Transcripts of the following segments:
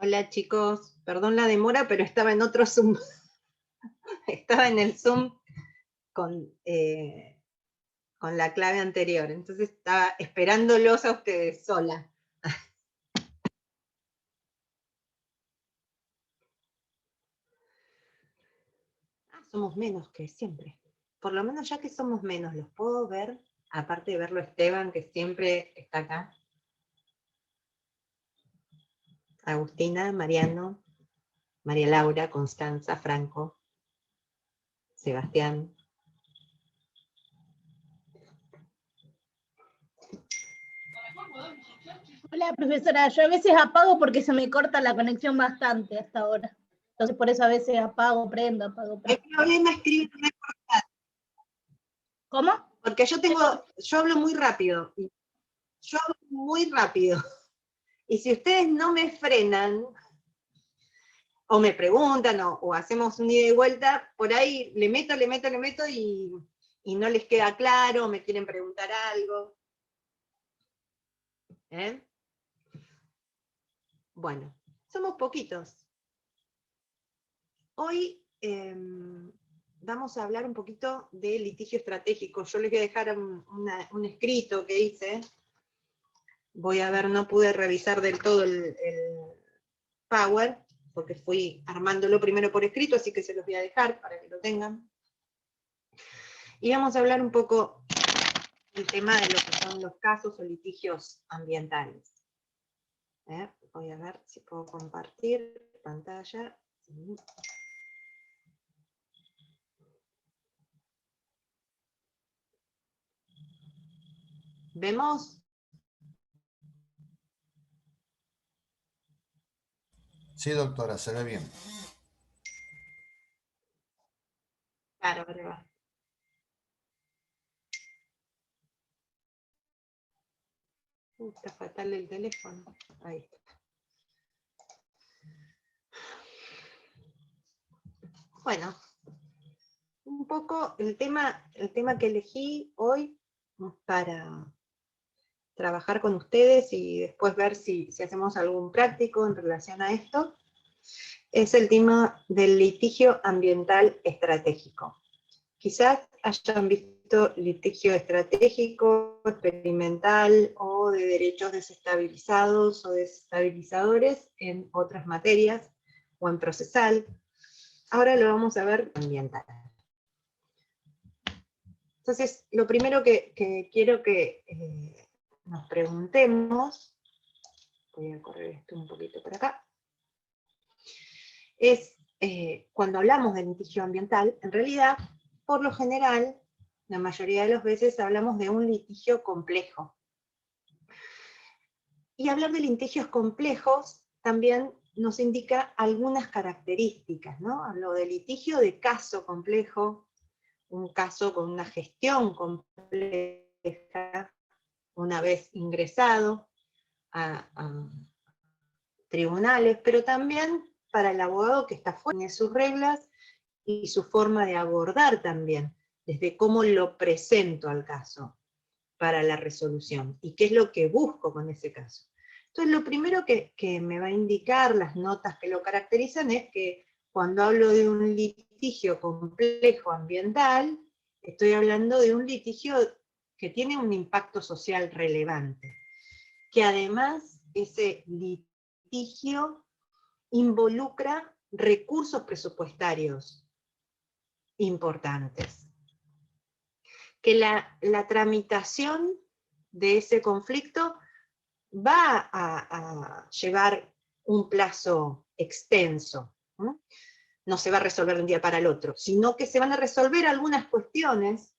Hola chicos, perdón la demora, pero estaba en otro Zoom. Estaba en el Zoom con la clave anterior, entonces estaba esperándolos a ustedes sola. Somos menos que siempre. Por lo menos ya que somos menos, los puedo ver, aparte de verlo a Esteban, que siempre está acá. Agustina, Mariano, María Laura, Constanza, Franco, Sebastián. Hola, profesora. Yo a veces apago porque se me corta la conexión bastante hasta ahora. Entonces por eso a veces apago, prendo, apago, prendo. El problema es escribir una cortada. ¿Cómo? Porque yo hablo muy rápido. Yo hablo muy rápido. Y si ustedes no me frenan, o me preguntan, o hacemos un ida y vuelta, por ahí le meto y no les queda claro, o me quieren preguntar algo. ¿Eh? Bueno, somos poquitos. Hoy vamos a hablar un poquito de litigio estratégico. Yo les voy a dejar un escrito que hice. Voy a ver, no pude revisar del todo el Power, porque fui armándolo primero por escrito, así que se los voy a dejar para que lo tengan. Y vamos a hablar un poco del tema de lo que son los casos o litigios ambientales. Voy a ver si puedo compartir pantalla. ¿Vemos? Sí, doctora, se ve bien. Claro, va. Está fatal el teléfono. Ahí está. Bueno, un poco el tema que elegí hoy para trabajar con ustedes y después ver si hacemos algún práctico en relación a esto, es el tema del litigio ambiental estratégico. Quizás hayan visto litigio estratégico, experimental o de derechos desestabilizados o desestabilizadores en otras materias o en procesal. Ahora lo vamos a ver ambiental. Entonces, lo primero que quiero que nos preguntemos, voy a correr esto un poquito por acá, es cuando hablamos de litigio ambiental, en realidad, por lo general, la mayoría de las veces hablamos de un litigio complejo. Y hablar de litigios complejos también nos indica algunas características, ¿no? Hablo de litigio de caso complejo, un caso con una gestión compleja, una vez ingresado a tribunales, pero también para el abogado que está fuera, tiene sus reglas y su forma de abordar también, desde cómo lo presento al caso para la resolución, y qué es lo que busco con ese caso. Entonces, lo primero que me va a indicar las notas que lo caracterizan es que cuando hablo de un litigio complejo ambiental, estoy hablando de un litigio que tiene un impacto social relevante, que además ese litigio involucra recursos presupuestarios importantes. Que la tramitación de ese conflicto va a llevar un plazo extenso, ¿no? No se va a resolver de un día para el otro, sino que se van a resolver algunas cuestiones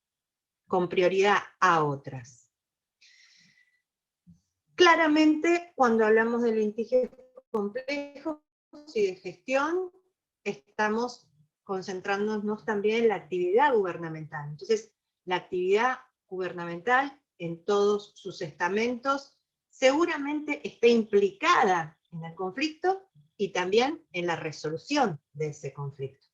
con prioridad a otras. Claramente, cuando hablamos de litigios complejos y de gestión, estamos concentrándonos también en la actividad gubernamental. Entonces, la actividad gubernamental en todos sus estamentos seguramente está implicada en el conflicto y también en la resolución de ese conflicto.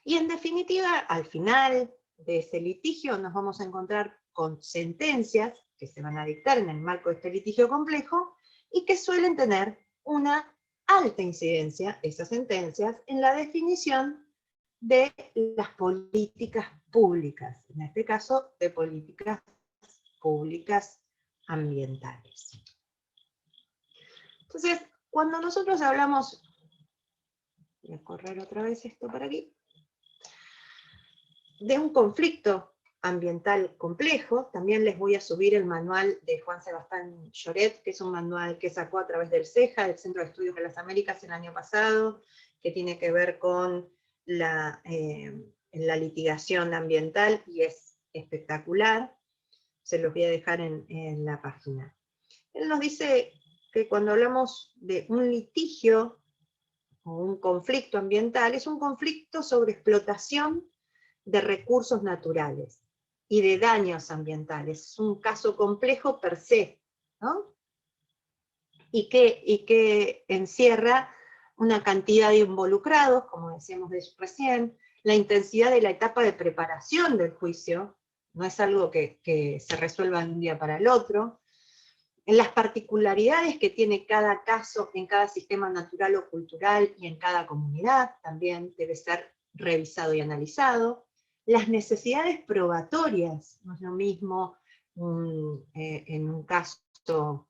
Y en definitiva, al final de ese litigio nos vamos a encontrar con sentencias que se van a dictar en el marco de este litigio complejo y que suelen tener una alta incidencia, esas sentencias, en la definición de las políticas públicas, en este caso de políticas públicas ambientales. Entonces, cuando nosotros hablamos, voy a correr otra vez esto para aquí, de un conflicto ambiental complejo, también les voy a subir el manual de Juan Sebastián Lloret, que es un manual que sacó a través del CEJA, del Centro de Estudios de las Américas, el año pasado, que tiene que ver con la litigación ambiental, y es espectacular. Se los voy a dejar en la página. Él nos dice que cuando hablamos de un litigio o un conflicto ambiental, es un conflicto sobre explotación de recursos naturales y de daños ambientales. Es un caso complejo per se, ¿no? Y que encierra una cantidad de involucrados, como decíamos recién, la intensidad de la etapa de preparación del juicio, no es algo que se resuelva de un día para el otro, en las particularidades que tiene cada caso en cada sistema natural o cultural y en cada comunidad, también debe ser revisado y analizado. Las necesidades probatorias, no es lo mismo en un caso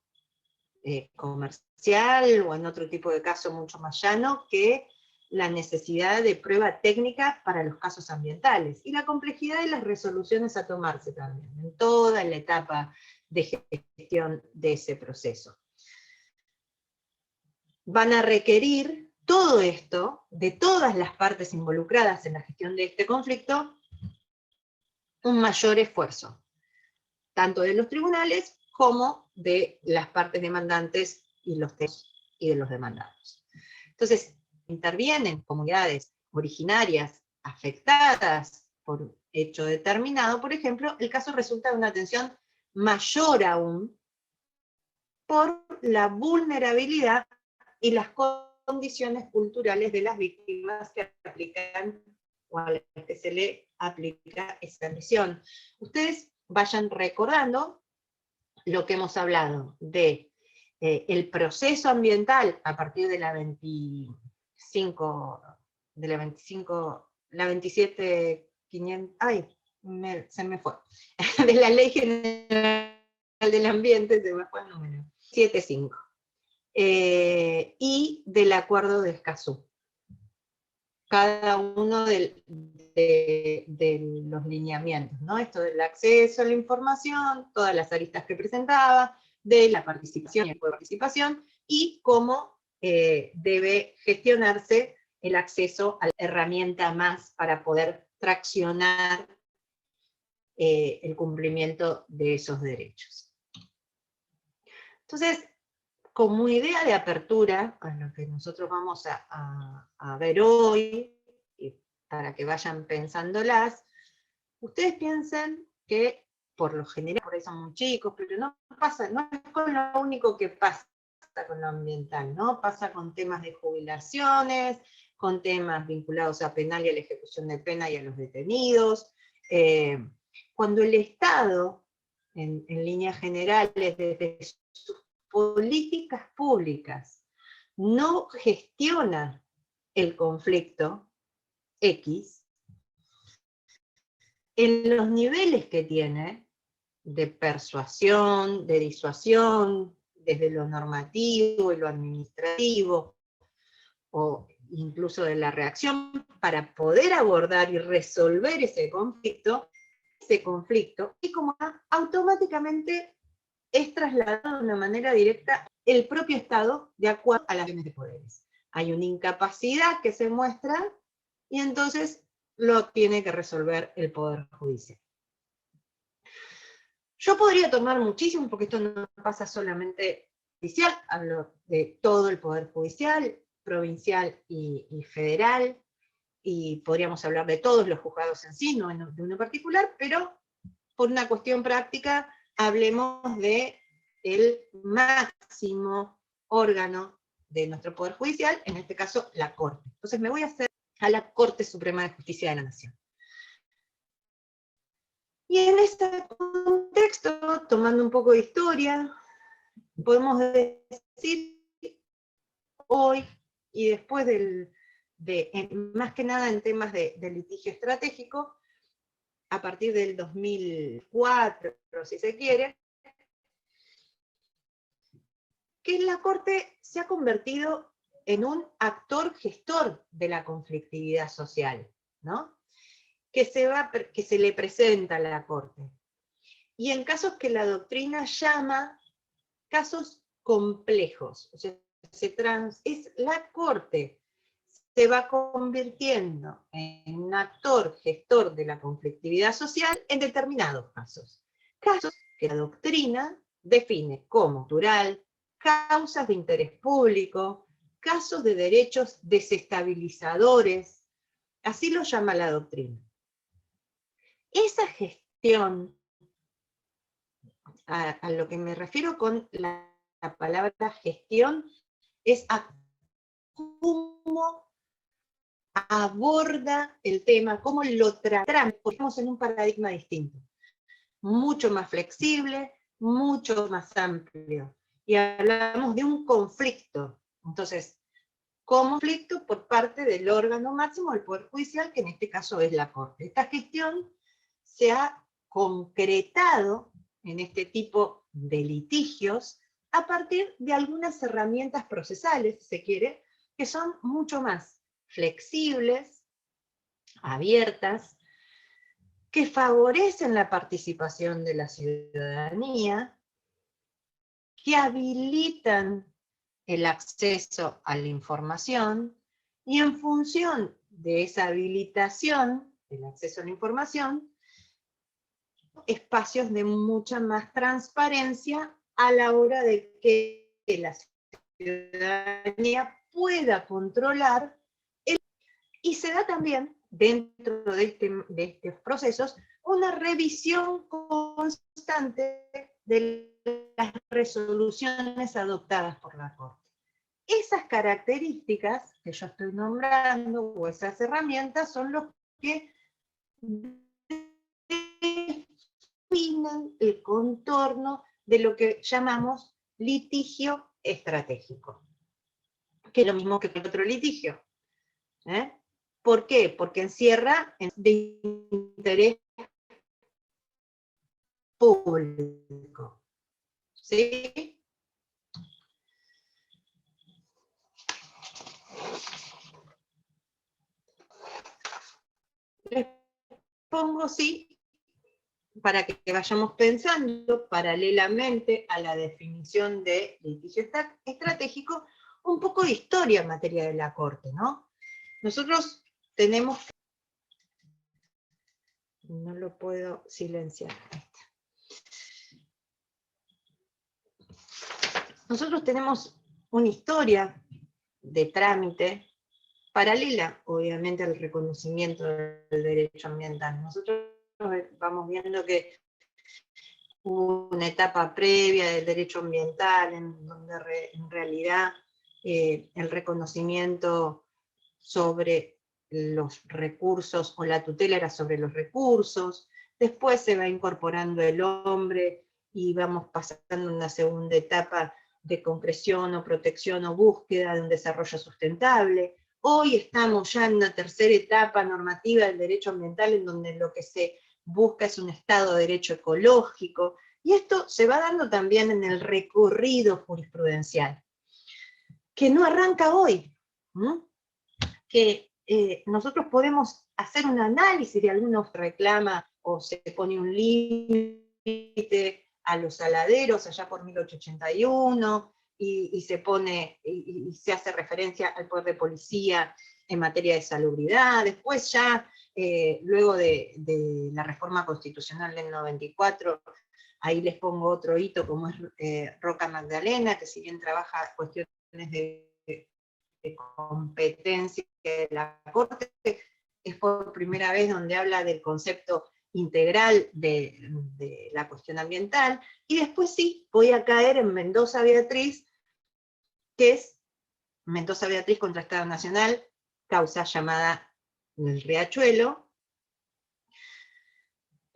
comercial o en otro tipo de caso mucho más llano, que la necesidad de prueba técnica para los casos ambientales, y la complejidad de las resoluciones a tomarse también, en toda la etapa de gestión de ese proceso. Van a requerir todo esto, de todas las partes involucradas en la gestión de este conflicto, un mayor esfuerzo, tanto de los tribunales como de las partes demandantes y de los demandados. Entonces, intervienen comunidades originarias afectadas por un hecho determinado, por ejemplo, el caso resulta de una tensión mayor aún por la vulnerabilidad y las condiciones culturales de las víctimas que aplican o a las que se le aplica esta misión. Ustedes vayan recordando lo que hemos hablado de el proceso ambiental a partir de la 27.500, ay, se me fue, de la Ley General del Ambiente, se me fue el número, 7.5, y del Acuerdo de Escazú. Cada uno de los lineamientos, ¿no? Esto del acceso a la información, todas las aristas que presentaba, de la participación y el de participación, y cómo debe gestionarse el acceso a la herramienta más para poder traccionar el cumplimiento de esos derechos. Entonces, como idea de apertura, a lo que nosotros vamos a ver hoy, y para que vayan pensándolas, ustedes piensen que, por lo general, por ahí son muy chicos, pero no es con lo único que pasa con lo ambiental, ¿no? Pasa con temas de jubilaciones, con temas vinculados a penal y a la ejecución de pena y a los detenidos. Cuando el Estado, en líneas generales, desde sus políticas públicas, no gestiona el conflicto X, en los niveles que tiene de persuasión, de disuasión, desde lo normativo y lo administrativo, o incluso de la reacción, para poder abordar y resolver ese conflicto, y como automáticamente es trasladado de una manera directa el propio Estado de acuerdo a las relaciones de poderes. Hay una incapacidad que se muestra y entonces lo tiene que resolver el Poder Judicial. Yo podría tomar muchísimo, porque esto no pasa solamente judicial, hablo de todo el Poder Judicial, provincial y federal, y podríamos hablar de todos los juzgados en sí, no de uno particular, pero por una cuestión práctica, hablemos de el máximo órgano de nuestro Poder Judicial, en este caso la Corte. Entonces me voy a hacer a la Corte Suprema de Justicia de la Nación. Y en este contexto, tomando un poco de historia, podemos decir hoy, y después más que nada en temas de litigio estratégico, a partir del 2004, si se quiere, que la Corte se ha convertido en un actor gestor de la conflictividad social, ¿no? que se le presenta a la Corte. Y en casos que la doctrina llama casos complejos, o sea, la Corte se va convirtiendo en un actor gestor de la conflictividad social en determinados casos. Casos que la doctrina define como natural, causas de interés público, casos de derechos desestabilizadores, así lo llama la doctrina. Esa gestión, a lo que me refiero con la palabra gestión, es a cómo aborda el tema, cómo lo tratamos, porque estamos en un paradigma distinto, mucho más flexible, mucho más amplio. Y hablamos de un conflicto. Entonces, conflicto por parte del órgano máximo del Poder Judicial, que en este caso es la Corte. Esta gestión se ha concretado en este tipo de litigios a partir de algunas herramientas procesales, si se quiere, que son mucho más flexibles, abiertas, que favorecen la participación de la ciudadanía, que habilitan el acceso a la información, y en función de esa habilitación del acceso a la información, espacios de mucha más transparencia a la hora de que la ciudadanía pueda controlar y se da también dentro de estos procesos una revisión constante de las resoluciones adoptadas por la Corte. Esas características que yo estoy nombrando, o esas herramientas, son los que definen el contorno de lo que llamamos litigio estratégico, que es lo mismo que otro litigio. ¿Por qué? Porque encierra de interés público. ¿Sí? Les pongo, sí, para que vayamos pensando paralelamente a la definición de litigio estratégico, un poco de historia en materia de la Corte, ¿no? Nosotros tenemos, no lo puedo silenciar, nosotros tenemos una historia de trámite paralela, obviamente, al reconocimiento del derecho ambiental. Nosotros vamos viendo que hubo una etapa previa del derecho ambiental, en donde en realidad el reconocimiento sobre los recursos, o la tutela era sobre los recursos, después se va incorporando el hombre, y vamos pasando una segunda etapa de concreción o protección o búsqueda de un desarrollo sustentable. Hoy estamos ya en una tercera etapa normativa del derecho ambiental, en donde lo que se busca es un estado de derecho ecológico, y esto se va dando también en el recorrido jurisprudencial, que no arranca hoy, ¿no? Que nosotros podemos hacer un análisis de algunos reclama o se pone un límite a los saladeros allá por 1881, y se pone, y se hace referencia al poder de policía en materia de salubridad. Después ya, luego de la reforma constitucional del 94, ahí les pongo otro hito como es Roca Magdalena, que si bien trabaja cuestiones de competencia de la Corte, es por primera vez donde habla del concepto integral de la cuestión ambiental. Y después sí, voy a caer en Mendoza Beatriz, que es Mendoza Beatriz contra Estado Nacional, causa llamada el Riachuelo,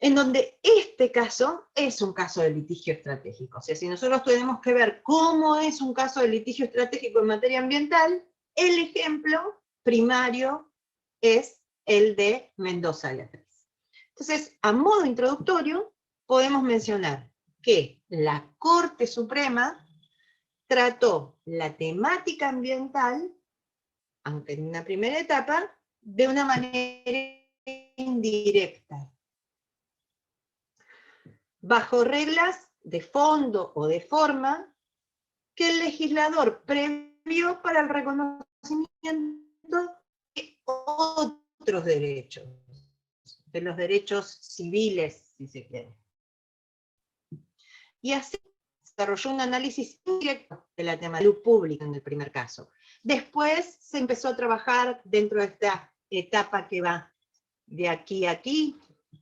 en donde este caso es un caso de litigio estratégico. O sea, si nosotros tenemos que ver cómo es un caso de litigio estratégico en materia ambiental, el ejemplo primario es el de Mendoza Beatriz. Entonces, a modo introductorio, podemos mencionar que la Corte Suprema trató la temática ambiental, aunque en una primera etapa, de una manera indirecta, bajo reglas de fondo o de forma que el legislador previó para el reconocimiento de otros derechos, de los derechos civiles, si se quiere. Y así desarrolló un análisis indirecto de la temática de salud pública en el primer caso. Después se empezó a trabajar dentro de esta etapa que va de aquí a aquí,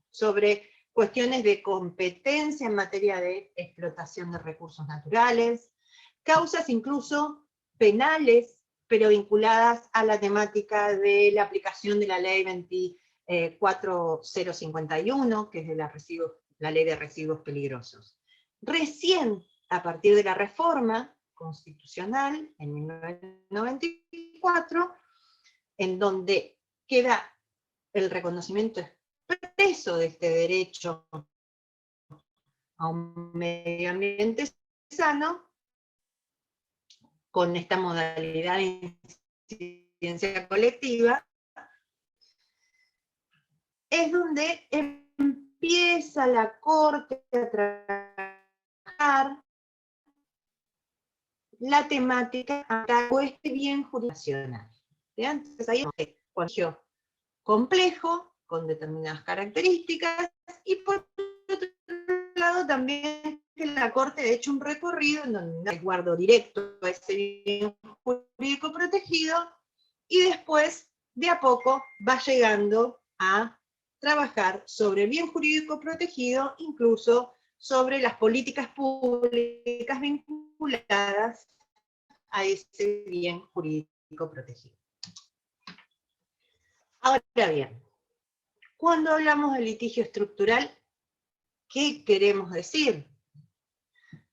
sobre cuestiones de competencia en materia de explotación de recursos naturales, causas incluso penales, pero vinculadas a la temática de la aplicación de la ley 24051, que es de la ley de residuos peligrosos. Recién, a partir de la reforma constitucional, en 1994, en donde queda el reconocimiento expreso de este derecho a un medio ambiente sano, con esta modalidad de incidencia colectiva, es donde empieza la Corte a trabajar la temática o este bien jurisdiccional. Entonces ahí es un colegio complejo, con determinadas características, y por otro lado también que la Corte ha hecho un recorrido en donde no hay resguardo directo a ese bien jurídico protegido, y después, de a poco, va llegando a trabajar sobre el bien jurídico protegido, incluso sobre las políticas públicas vinculadas a ese bien jurídico protegido. Ahora bien, cuando hablamos de litigio estructural, ¿qué queremos decir?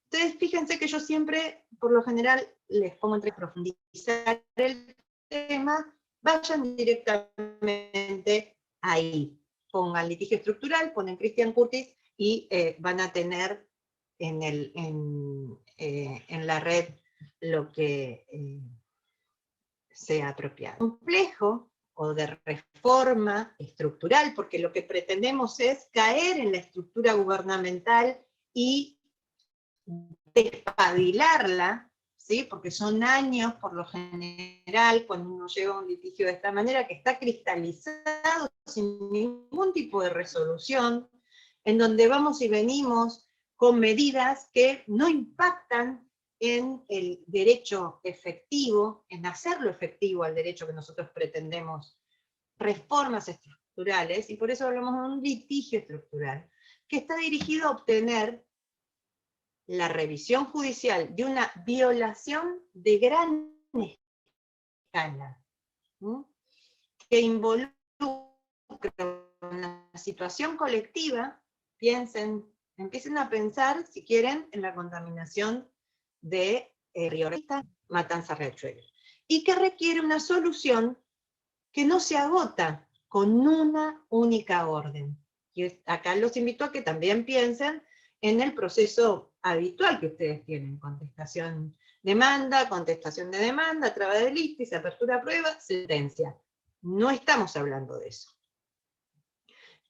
Entonces, fíjense que yo siempre, por lo general, les pongo entre profundizar el tema, vayan directamente ahí. Pongan litigio estructural, ponen Christian Curtis, y van a tener en la red lo que sea apropiado. Complejo, o de reforma estructural, porque lo que pretendemos es caer en la estructura gubernamental y despabilarla, ¿sí? Porque son años, por lo general, cuando uno lleva un litigio de esta manera, que está cristalizado sin ningún tipo de resolución, en donde vamos y venimos con medidas que no impactan en el derecho efectivo, en hacerlo efectivo al derecho que nosotros pretendemos, reformas estructurales, y por eso hablamos de un litigio estructural, que está dirigido a obtener la revisión judicial de una violación de gran escala, ¿sí? Que involucra una situación colectiva. Empiecen a pensar, si quieren, en la contaminación de Río Rita, Matanza Riachuelo, y que requiere una solución que no se agota con una única orden. Y acá los invito a que también piensen en el proceso habitual que ustedes tienen: contestación de demanda a través de litis, apertura a prueba, sentencia. No estamos hablando de eso.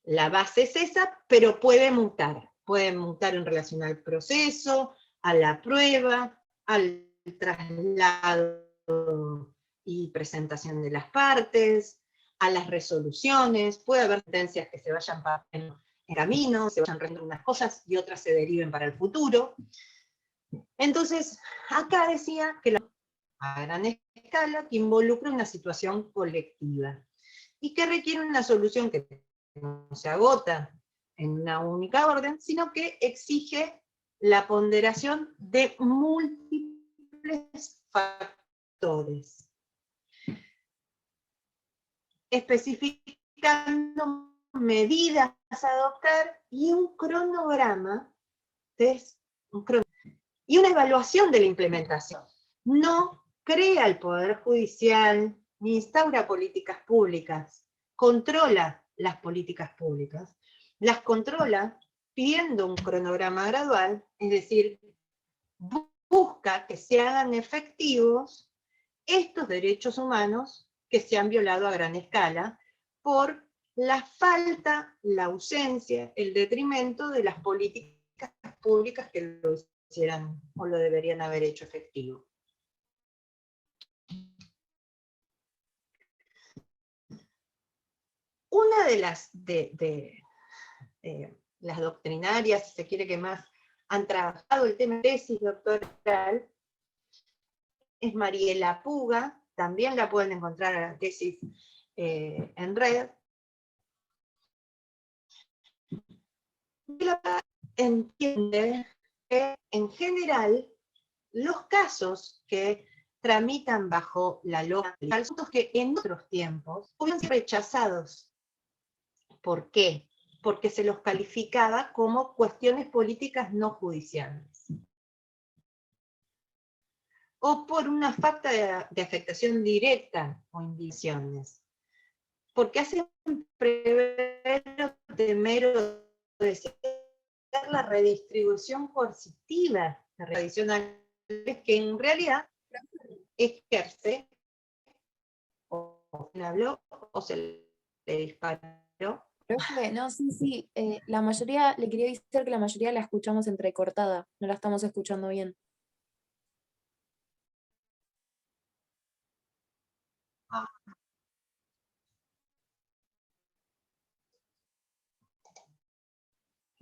La base es esa, pero puede mutar en relación al proceso, a la prueba, al traslado y presentación de las partes, a las resoluciones. Puede haber sentencias que se vayan en camino, se vayan rendiendo unas cosas y otras se deriven para el futuro. Entonces, acá decía que a gran escala, que involucra una situación colectiva y que requiere una solución que no se agota en una única orden, sino que exige la ponderación de múltiples factores, especificando medidas a adoptar y un cronograma, y una evaluación de la implementación. No crea el Poder Judicial, ni instaura políticas públicas, controla las políticas públicas, las controla pidiendo un cronograma gradual, es decir, busca que se hagan efectivos estos derechos humanos que se han violado a gran escala por la falta, la ausencia, el detrimento de las políticas públicas que lo hicieran o lo deberían haber hecho efectivo. Una de las doctrinarias, si se quiere, que más han trabajado el tema de tesis doctoral es Mariela Puga, también la pueden encontrar en la tesis en red. Entiende que en general los casos que tramitan bajo la lógica, asuntos que en otros tiempos fueron rechazados. ¿Por qué? Porque se los calificaba como cuestiones políticas no judiciales. O por una falta de afectación directa o indicaciones. Porque hacen prever o temer o desear la redistribución coercitiva de tradicionales que en realidad ejerce o se le habló o se le disparó. Profe, no, sí, la mayoría, le quería decir que la mayoría la escuchamos entrecortada, no la estamos escuchando bien.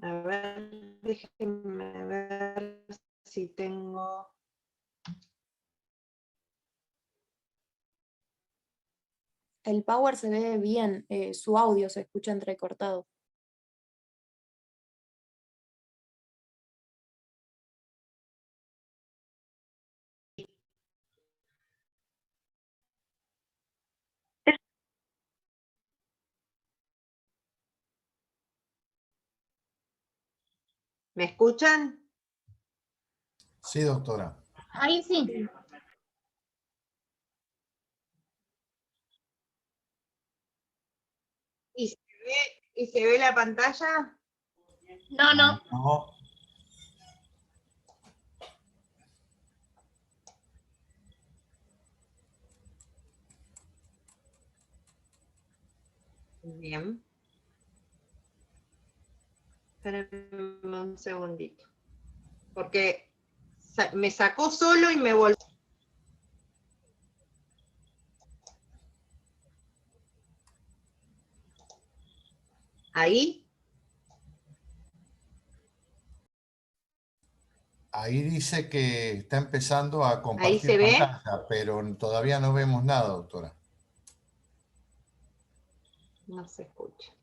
A ver, déjenme ver si tengo... El power se ve bien, su audio se escucha entrecortado. ¿Me escuchan? Sí, doctora. Ahí sí. ¿Y se ve la pantalla? No, no. No. Bien. Espérenme un segundito. Porque me sacó solo y me volvió. ¿Ahí? Ahí dice que está empezando a ¿Ahí compartir se ve? pantalla, pero todavía no vemos nada, doctora. No se escucha.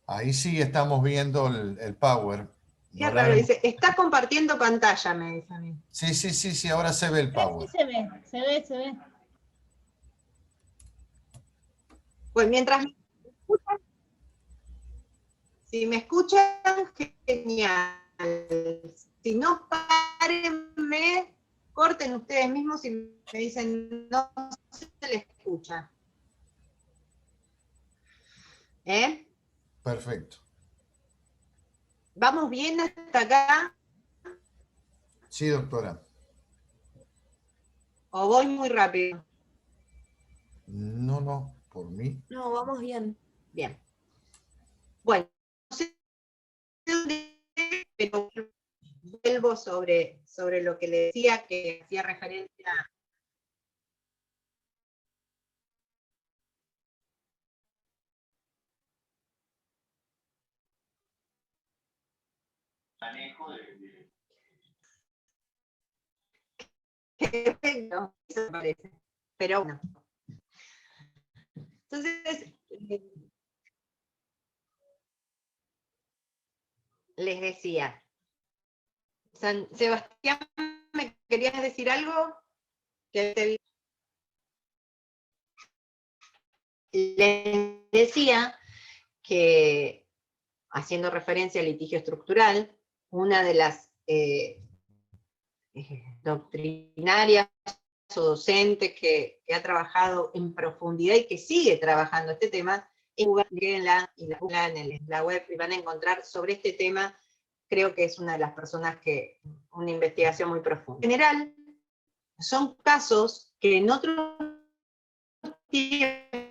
Ahí sí estamos viendo el power. Qué No la raro, vemos. dice, está compartiendo pantalla, me dice a mí. Sí, ahora se ve el Sí, power. se ve, se ve, se ve. Pues mientras me escuchan, si me escuchan, genial. Si no, párenme, corten ustedes mismos y me dicen, no se les escucha. ¿Eh? Perfecto. ¿Vamos bien hasta acá? Sí, doctora. ¿O voy muy rápido? No, por mí. No, vamos bien. Bien. Bueno, no sé dónde, pero vuelvo sobre lo que le decía, que hacía referencia a perfecto, eso parece. Pero bueno. Entonces, les decía, San Sebastián, ¿me querías decir algo? Que te vi. Les decía que, haciendo referencia al litigio estructural, una de las doctrinarias o docentes que ha trabajado en profundidad y que sigue trabajando este tema, en la web y van a encontrar sobre este tema, creo que es una de las personas que, una investigación muy profunda. En general, son casos que en otros tiempos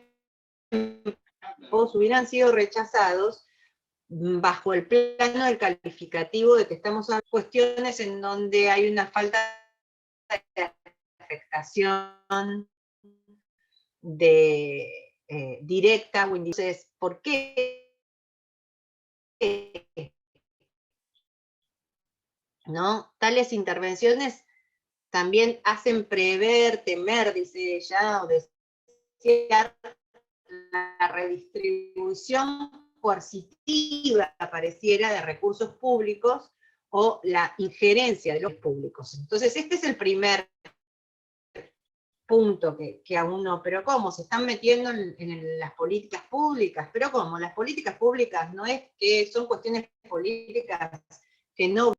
hubieran sido rechazados bajo el plano del calificativo de que estamos hablando de cuestiones en donde hay una falta de afectación directa o indirecta. Entonces, ¿por qué? ¿No? Tales intervenciones también hacen prever, temer, dice ella, o desear la redistribución coercitiva, pareciera, de recursos públicos o la injerencia de los públicos. Entonces, este es el primer punto que a uno, pero ¿cómo? Se están metiendo en las políticas públicas, pero ¿cómo? Las políticas públicas no es que son cuestiones políticas que no...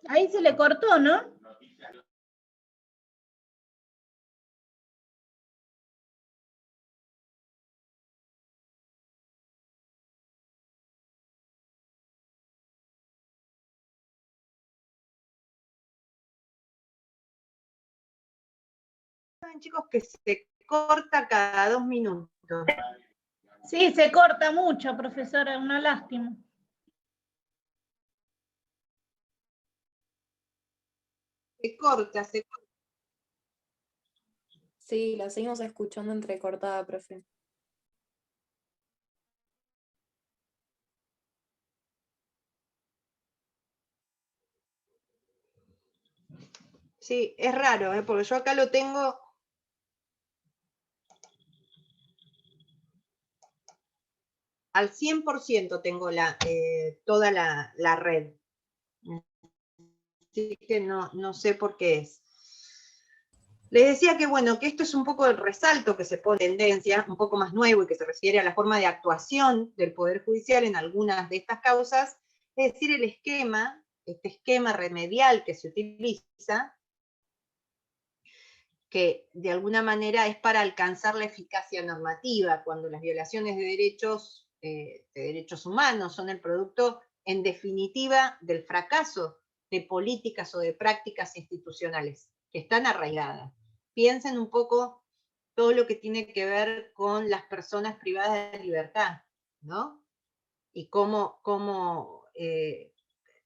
Ahí se le cortó, ¿no? Saben, chicos, que se corta cada 2 minutos. Sí, se corta mucho, profesora, una lástima. Se corta, se corta. Sí, la seguimos escuchando entrecortada, profe. Sí, es raro, porque yo acá lo tengo... Al 100% tengo toda la red. Así que no sé por qué es. Les decía que, bueno, que esto es un poco el resalto que se pone en tendencia, un poco más nuevo y que se refiere a la forma de actuación del Poder Judicial en algunas de estas causas, es decir, el esquema, este esquema remedial que se utiliza, que de alguna manera es para alcanzar la eficacia normativa, cuando las violaciones de derechos humanos son el producto, en definitiva, del fracaso de políticas o de prácticas institucionales que están arraigadas. Piensen un poco todo lo que tiene que ver con las personas privadas de libertad, ¿no? Y cómo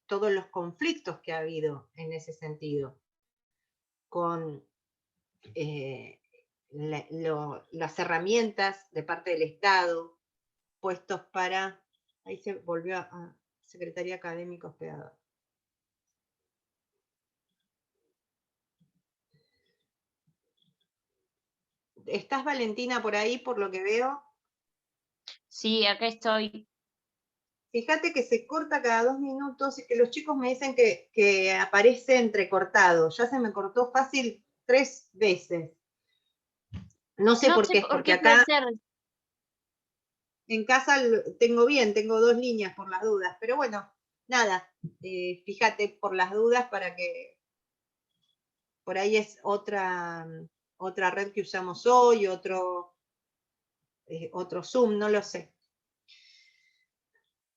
todos los conflictos que ha habido en ese sentido, con las herramientas de parte del Estado puestos para, ahí se volvió a Secretaría Académica Hospedador. ¿Estás, Valentina, por ahí, por lo que veo? Sí, acá estoy. Fíjate que se corta cada 2 minutos y que los chicos me dicen que aparece entrecortado. Ya se me cortó fácil 3 veces. No sé por qué es, porque acá en casa tengo bien, tengo 2 líneas por las dudas, pero bueno, nada, fíjate por las dudas para que por ahí es otra red que usamos hoy, otro Zoom, no lo sé.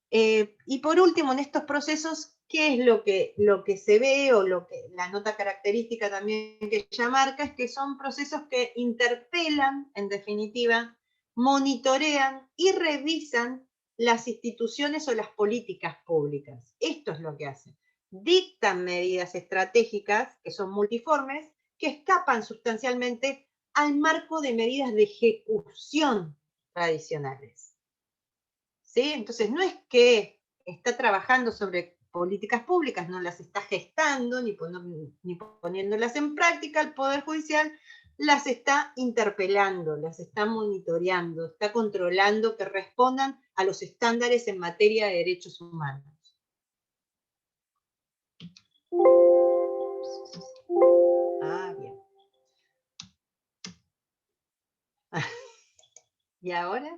Y por último, en estos procesos, ¿qué es lo que se ve o la nota característica también que ella marca? Es que son procesos que interpelan, en definitiva, monitorean y revisan las instituciones o las políticas públicas. Esto es lo que hacen. Dictan medidas estratégicas que son multiformes, que escapan sustancialmente al marco de medidas de ejecución tradicionales. ¿Sí? Entonces, no es que está trabajando sobre políticas públicas, no las está gestando ni poniéndolas en práctica, el Poder Judicial las está interpelando, las está monitoreando, está controlando que respondan a los estándares en materia de derechos humanos. ¿Y ahora?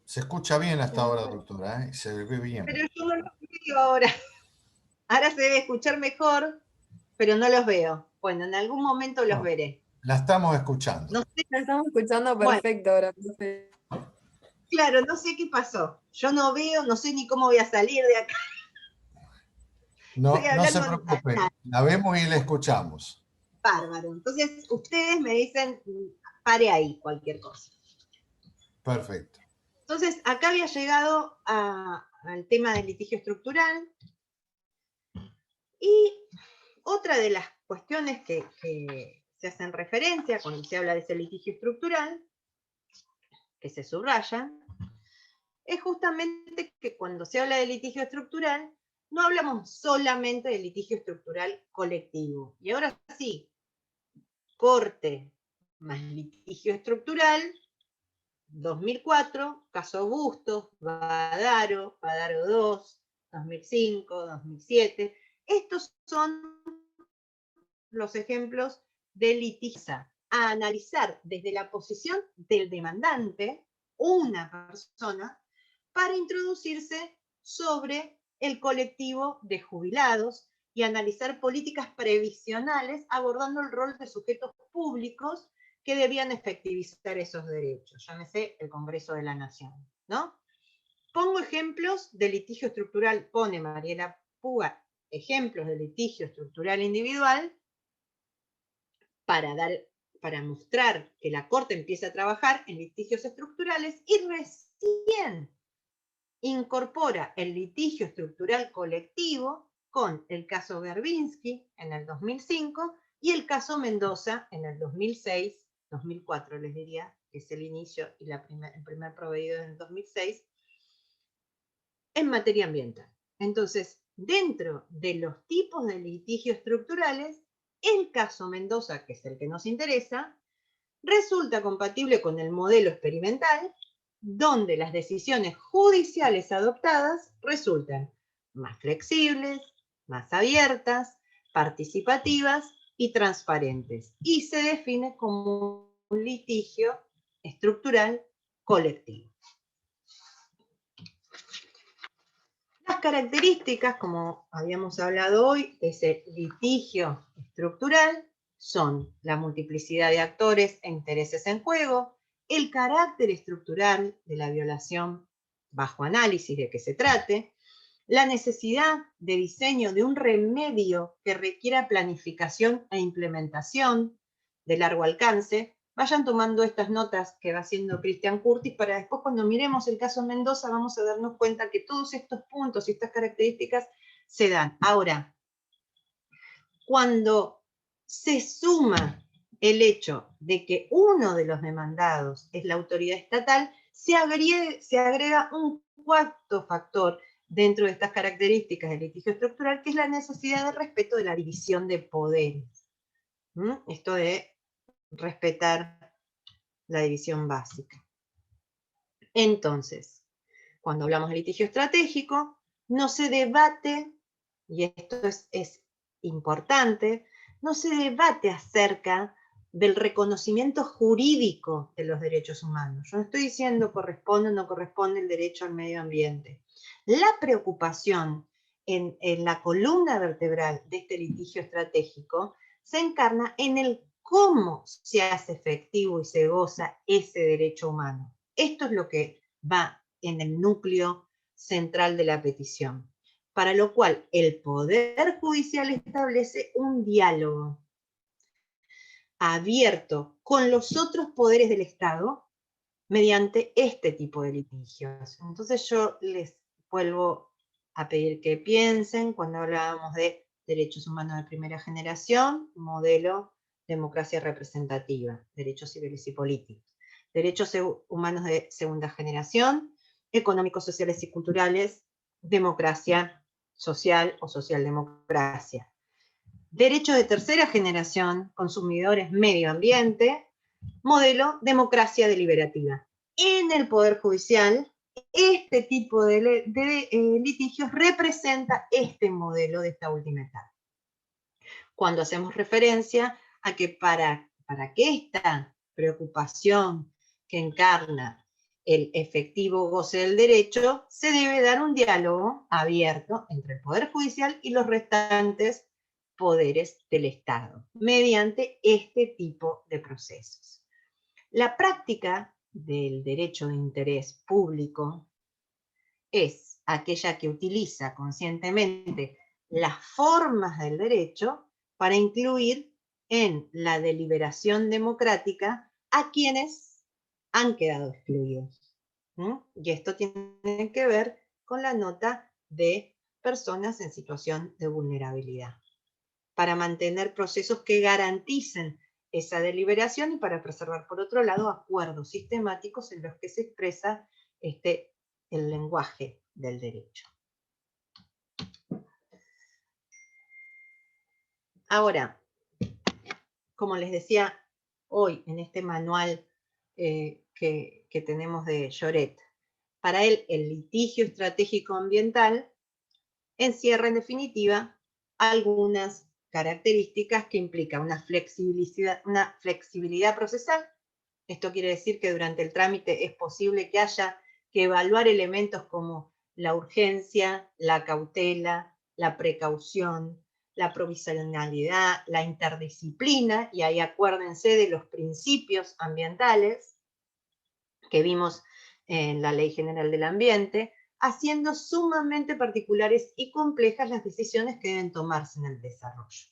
Se escucha bien hasta ahora, doctora, ¿eh? Se ve bien. Pero yo no los veo ahora. Ahora se debe escuchar mejor, pero no los veo. Bueno, en algún momento los No, veré. la estamos escuchando. No sé, La estamos escuchando Bueno. perfecto ahora, profe. claro, no sé qué pasó. Yo no veo, no sé ni cómo voy a salir de acá. No, Estoy no se hablando preocupe, la vemos y la escuchamos. bárbaro. Entonces, ustedes me dicen, pare ahí cualquier cosa. Perfecto. Entonces, acá había llegado al tema del litigio estructural. Y otra de las cuestiones que se hacen referencia cuando se habla de ese litigio estructural, que se subraya, es justamente que cuando se habla de litigio estructural, no hablamos solamente de litigio estructural colectivo. Y ahora sí, corte más litigio estructural, 2004, caso Bustos, Badaro, Badaro 2, 2005, 2007. Estos son los ejemplos de litigio. A analizar desde la posición del demandante, una persona, para introducirse sobre el colectivo de jubilados y analizar políticas previsionales abordando el rol de sujetos públicos que debían efectivizar esos derechos, llámese el Congreso de la Nación, ¿no? Pongo ejemplos de litigio estructural, pone Mariela Puga, ejemplos de litigio estructural individual, para mostrar que la Corte empieza a trabajar en litigios estructurales y recién incorpora el litigio estructural colectivo con el caso Berbinsky en el 2005 y el caso Mendoza en el 2006, 2004 les diría, que es el inicio y el primer proveído en el 2006, en materia ambiental. Entonces, dentro de los tipos de litigio estructurales, el caso Mendoza, que es el que nos interesa, resulta compatible con el modelo experimental, donde las decisiones judiciales adoptadas resultan más flexibles, más abiertas, participativas y transparentes, y se define como un litigio estructural colectivo. Las características, como habíamos hablado hoy, de ese litigio estructural son la multiplicidad de actores e intereses en juego, el carácter estructural de la violación bajo análisis de que se trate, la necesidad de diseño de un remedio que requiera planificación e implementación de largo alcance. Vayan tomando estas notas que va haciendo Cristian Curtis para después, cuando miremos el caso Mendoza, vamos a darnos cuenta que todos estos puntos y estas características se dan. Ahora, cuando se suma el hecho de que uno de los demandados es la autoridad estatal, se agrega un cuarto factor dentro de estas características del litigio estructural, que es la necesidad de respeto de la división de poderes. Esto de respetar la división básica. Entonces, cuando hablamos de litigio estratégico, no se debate, y esto es importante, no se debate acerca del reconocimiento jurídico de los derechos humanos. Yo no estoy diciendo corresponde o no corresponde el derecho al medio ambiente. La preocupación en la columna vertebral de este litigio estratégico se encarna en el cómo se hace efectivo y se goza ese derecho humano. Esto es lo que va en el núcleo central de la petición, para lo cual el Poder Judicial establece un diálogo abierto con los otros poderes del Estado mediante este tipo de litigios. Entonces yo les vuelvo a pedir que piensen cuando hablábamos de derechos humanos de primera generación, modelo democracia representativa, derechos civiles y políticos. Derechos humanos de segunda generación, económicos, sociales y culturales, democracia social o socialdemocracia. Derechos de tercera generación, consumidores, medio ambiente, modelo democracia deliberativa. En el Poder Judicial, este tipo de litigios representa este modelo de esta última etapa. Cuando hacemos referencia a que para para que esta preocupación que encarna el efectivo goce del derecho, se debe dar un diálogo abierto entre el Poder Judicial y los restantes poderes del Estado, mediante este tipo de procesos. La práctica del derecho de interés público es aquella que utiliza conscientemente las formas del derecho para incluir en la deliberación democrática a quienes han quedado excluidos. Y esto tiene que ver con la nota de personas en situación de vulnerabilidad, para mantener procesos que garanticen esa deliberación y para preservar, por otro lado, acuerdos sistemáticos en los que se expresa el lenguaje del derecho. Ahora, como les decía hoy en este manual que tenemos de Lloret, para él el litigio estratégico ambiental encierra en definitiva algunas características que implican una flexibilidad procesal. Esto quiere decir que durante el trámite es posible que haya que evaluar elementos como la urgencia, la cautela, la precaución, la provisionalidad, la interdisciplina, y ahí acuérdense de los principios ambientales que vimos en la Ley General del Ambiente, haciendo sumamente particulares y complejas las decisiones que deben tomarse en el desarrollo.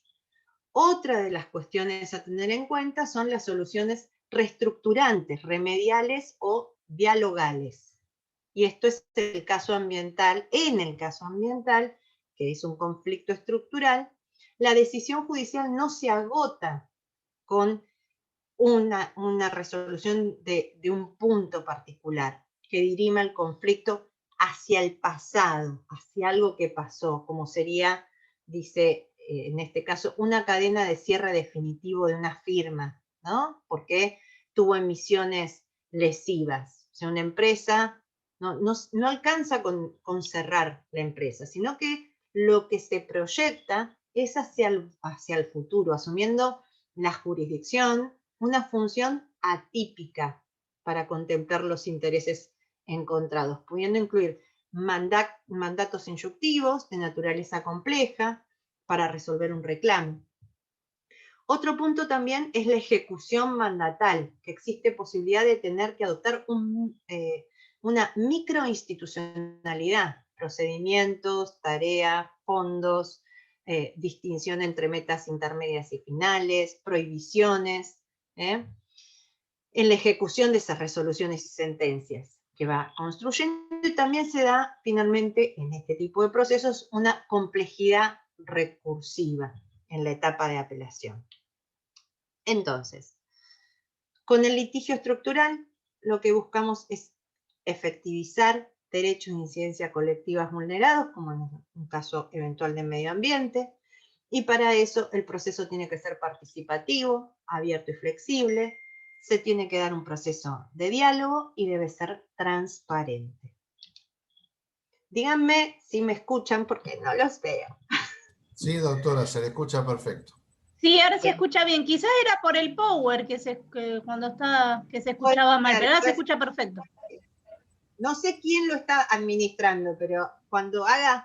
Otra de las cuestiones a tener en cuenta son las soluciones reestructurantes, remediales o dialogales. Y esto es el caso ambiental. En el caso ambiental, que es un conflicto estructural, la decisión judicial no se agota con una resolución de un punto particular que dirima el conflicto hacia el pasado, hacia algo que pasó, como sería, dice en este caso, una cadena de cierre definitivo de una firma, ¿no? Porque tuvo emisiones lesivas. O sea, una empresa no alcanza con cerrar la empresa, sino que lo que se proyecta es hacia el futuro, asumiendo la jurisdicción, una función atípica para contemplar los intereses encontrados, pudiendo incluir mandatos inyuntivos de naturaleza compleja para resolver un reclamo. Otro punto también es la ejecución mandatal, que existe posibilidad de tener que adoptar una microinstitucionalidad, procedimientos, tareas, fondos, distinción entre metas intermedias y finales, prohibiciones, en la ejecución de esas resoluciones y sentencias que va construyendo, y también se da finalmente en este tipo de procesos una complejidad recursiva en la etapa de apelación. Entonces, con el litigio estructural lo que buscamos es efectivizar derechos de incidencia colectivas vulnerados, como en un caso eventual de medio ambiente, y para eso el proceso tiene que ser participativo, abierto y flexible, se tiene que dar un proceso de diálogo y debe ser transparente. Díganme si me escuchan porque no los veo. Sí, doctora, se le escucha perfecto. Sí, ahora se escucha bien. Quizás era por el power que se escuchaba mal, pero ahora se escucha perfecto. No sé quién lo está administrando, pero cuando haga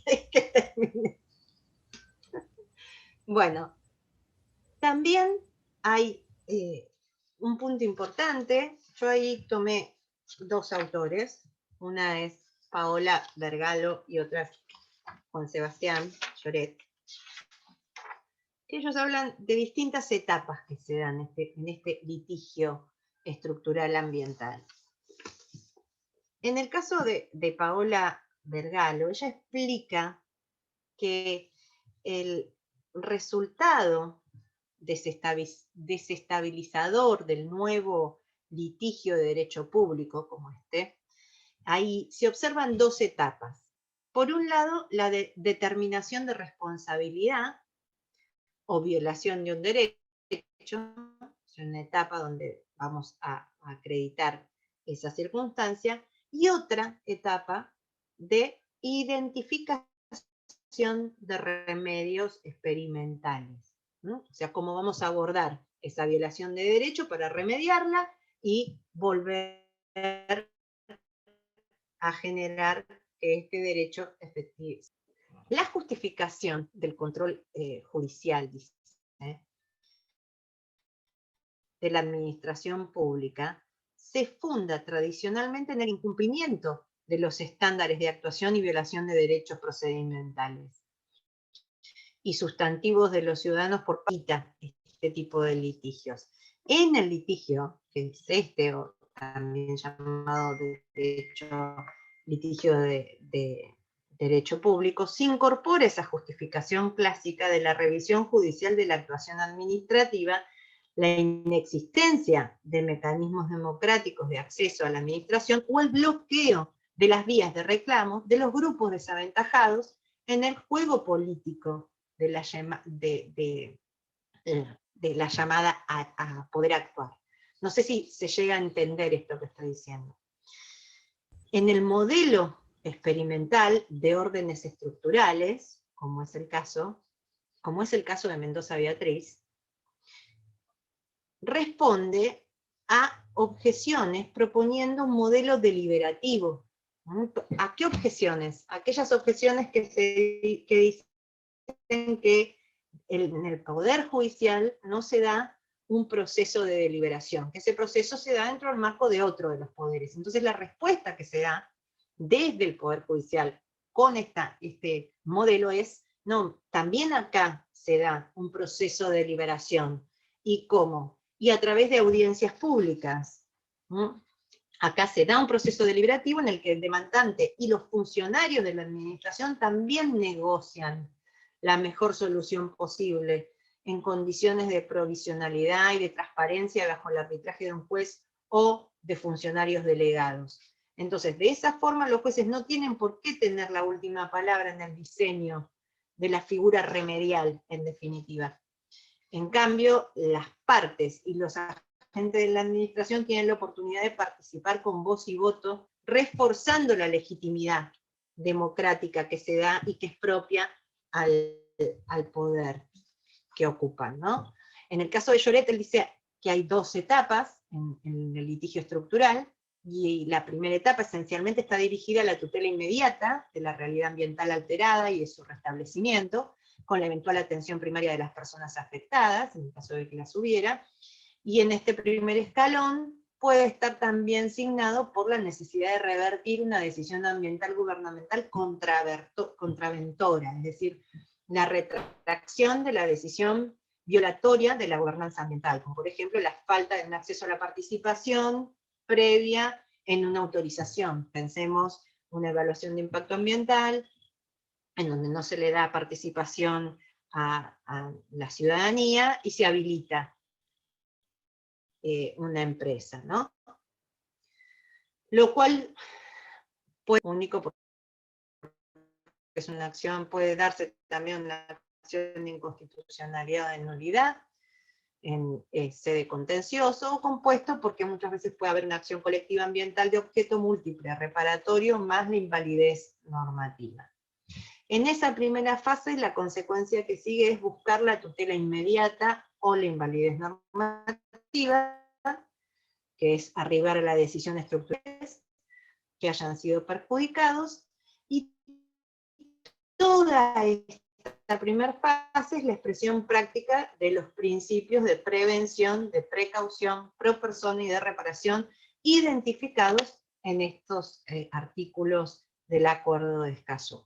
es que termine. Bueno, también hay un punto importante. Yo ahí tomé dos autores. Una es Paola Vergalo y otra es Juan Sebastián Lloret. Ellos hablan de distintas etapas que se dan en este litigio estructural ambiental. En el caso de Paola Vergalo, ella explica que el resultado desestabilizador del nuevo litigio de derecho público como ahí se observan dos etapas. Por un lado, la determinación de responsabilidad o violación de un derecho, es una etapa donde vamos a acreditar esa circunstancia, y otra etapa de identificación de remedios experimentales. ¿no? O sea, cómo vamos a abordar esa violación de derecho para remediarla y volver a generar que este derecho efectivo. La justificación del control judicial, dice, de la administración pública, se funda tradicionalmente en el incumplimiento de los estándares de actuación y violación de derechos procedimentales y sustantivos de los ciudadanos por este tipo de litigios. En el litigio, que es este, o también llamado litigio de derecho público, se incorpora esa justificación clásica de la revisión judicial de la actuación administrativa, la inexistencia de mecanismos democráticos de acceso a la administración o el bloqueo de las vías de reclamo de los grupos desaventajados en el juego político de la llamada a poder actuar. No sé si se llega a entender esto que estoy diciendo. En el modelo experimental de órdenes estructurales, como es el caso de Mendoza Beatriz, responde a objeciones proponiendo un modelo deliberativo. ¿A qué objeciones? Aquellas objeciones que dicen que en el Poder Judicial no se da un proceso de deliberación, que ese proceso se da dentro del marco de otro de los poderes. Entonces la respuesta que se da desde el Poder Judicial con este modelo es, no, también acá se da un proceso de deliberación. ¿Y cómo? Y a través de audiencias públicas. Acá se da un proceso deliberativo en el que el demandante y los funcionarios de la administración también negocian la mejor solución posible en condiciones de provisionalidad y de transparencia bajo el arbitraje de un juez o de funcionarios delegados. Entonces, de esa forma los jueces no tienen por qué tener la última palabra en el diseño de la figura remedial, en definitiva. En cambio, las partes y los agentes de la administración tienen la oportunidad de participar con voz y voto, reforzando la legitimidad democrática que se da y que es propia al poder que ocupan, ¿no? En el caso de Lloret, él dice que hay dos etapas en el litigio estructural, y la primera etapa esencialmente está dirigida a la tutela inmediata de la realidad ambiental alterada y de su restablecimiento, con la eventual atención primaria de las personas afectadas, en el caso de que las hubiera, y en este primer escalón puede estar también signado por la necesidad de revertir una decisión ambiental gubernamental contraventora, es decir, la retracción de la decisión violatoria de la gobernanza ambiental, como por ejemplo la falta de un acceso a la participación previa en una autorización. Pensemos una evaluación de impacto ambiental, en donde no se le da participación a la ciudadanía y se habilita una empresa, ¿no? Lo cual puede ser único porque es una acción, puede darse también una acción de inconstitucionalidad o de nulidad en sede contencioso o compuesto, porque muchas veces puede haber una acción colectiva ambiental de objeto múltiple, reparatorio, más la invalidez normativa. En esa primera fase, la consecuencia que sigue es buscar la tutela inmediata o la invalidez normativa, que es arribar a la decisión estructural que hayan sido perjudicados, y toda esta primera fase es la expresión práctica de los principios de prevención, de precaución, pro persona y de reparación identificados en estos artículos del Acuerdo de Escazú.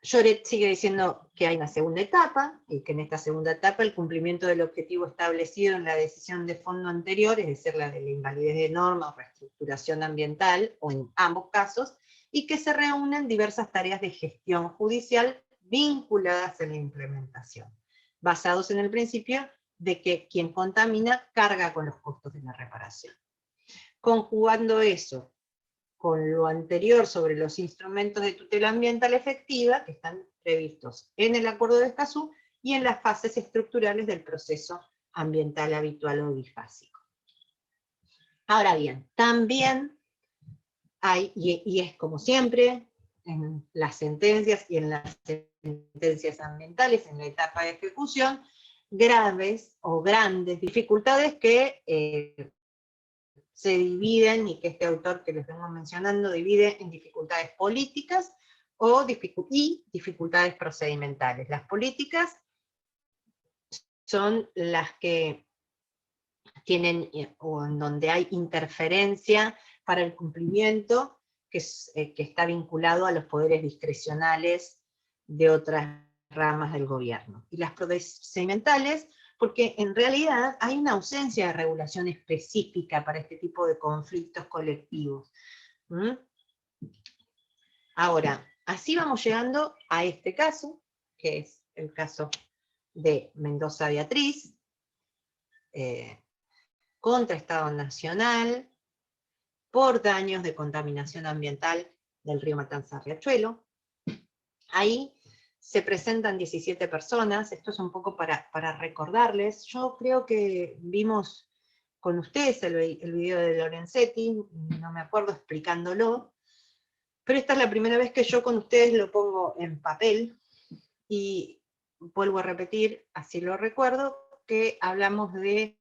Lloret sigue diciendo que hay una segunda etapa, y que en esta segunda etapa el cumplimiento del objetivo establecido en la decisión de fondo anterior, es decir, la de la invalidez de norma o reestructuración ambiental, o en ambos casos, y que se reúnen diversas tareas de gestión judicial vinculadas a la implementación, basados en el principio de que quien contamina carga con los costos de la reparación. Conjugando eso con lo anterior sobre los instrumentos de tutela ambiental efectiva, que están previstos en el Acuerdo de Escazú, y en las fases estructurales del proceso ambiental habitual o bifásico. Ahora bien, también hay, y es como siempre, en las sentencias y en las sentencias ambientales en la etapa de ejecución, graves o grandes dificultades que se dividen, y que este autor que les vengo mencionando divide en dificultades políticas y dificultades procedimentales. Las políticas son las que tienen, o en donde hay interferencia para el cumplimiento, que está vinculado a los poderes discrecionales de otras ramas del gobierno. Y las procedimentales, porque en realidad hay una ausencia de regulación específica para este tipo de conflictos colectivos. Ahora, así vamos llegando a este caso, que es el caso de Mendoza Beatriz, contra Estado Nacional, por daños de contaminación ambiental del río Matanza-Riachuelo. Ahí se presentan 17 personas, esto es un poco para recordarles. Yo creo que vimos con ustedes el video de Lorenzetti, no me acuerdo explicándolo, pero esta es la primera vez que yo con ustedes lo pongo en papel, y vuelvo a repetir, así lo recuerdo, que hablamos de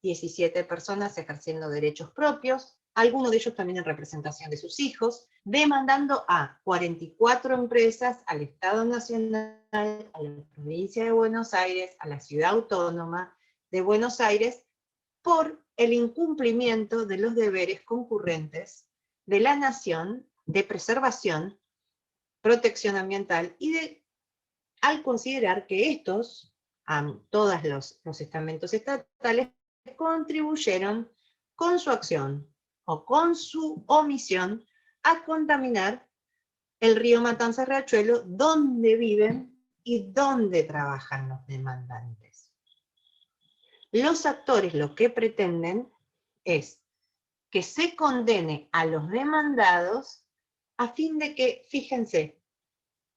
17 personas ejerciendo derechos propios, algunos de ellos también en representación de sus hijos, demandando a 44 empresas, al Estado Nacional, a la provincia de Buenos Aires, a la Ciudad Autónoma de Buenos Aires, por el incumplimiento de los deberes concurrentes de la Nación de preservación, protección ambiental, al considerar que estos, todos los estamentos estatales, contribuyeron con su acción o con su omisión a contaminar el río Matanza-Riachuelo, donde viven y donde trabajan los demandantes. Los actores lo que pretenden es que se condene a los demandados a fin de que, fíjense,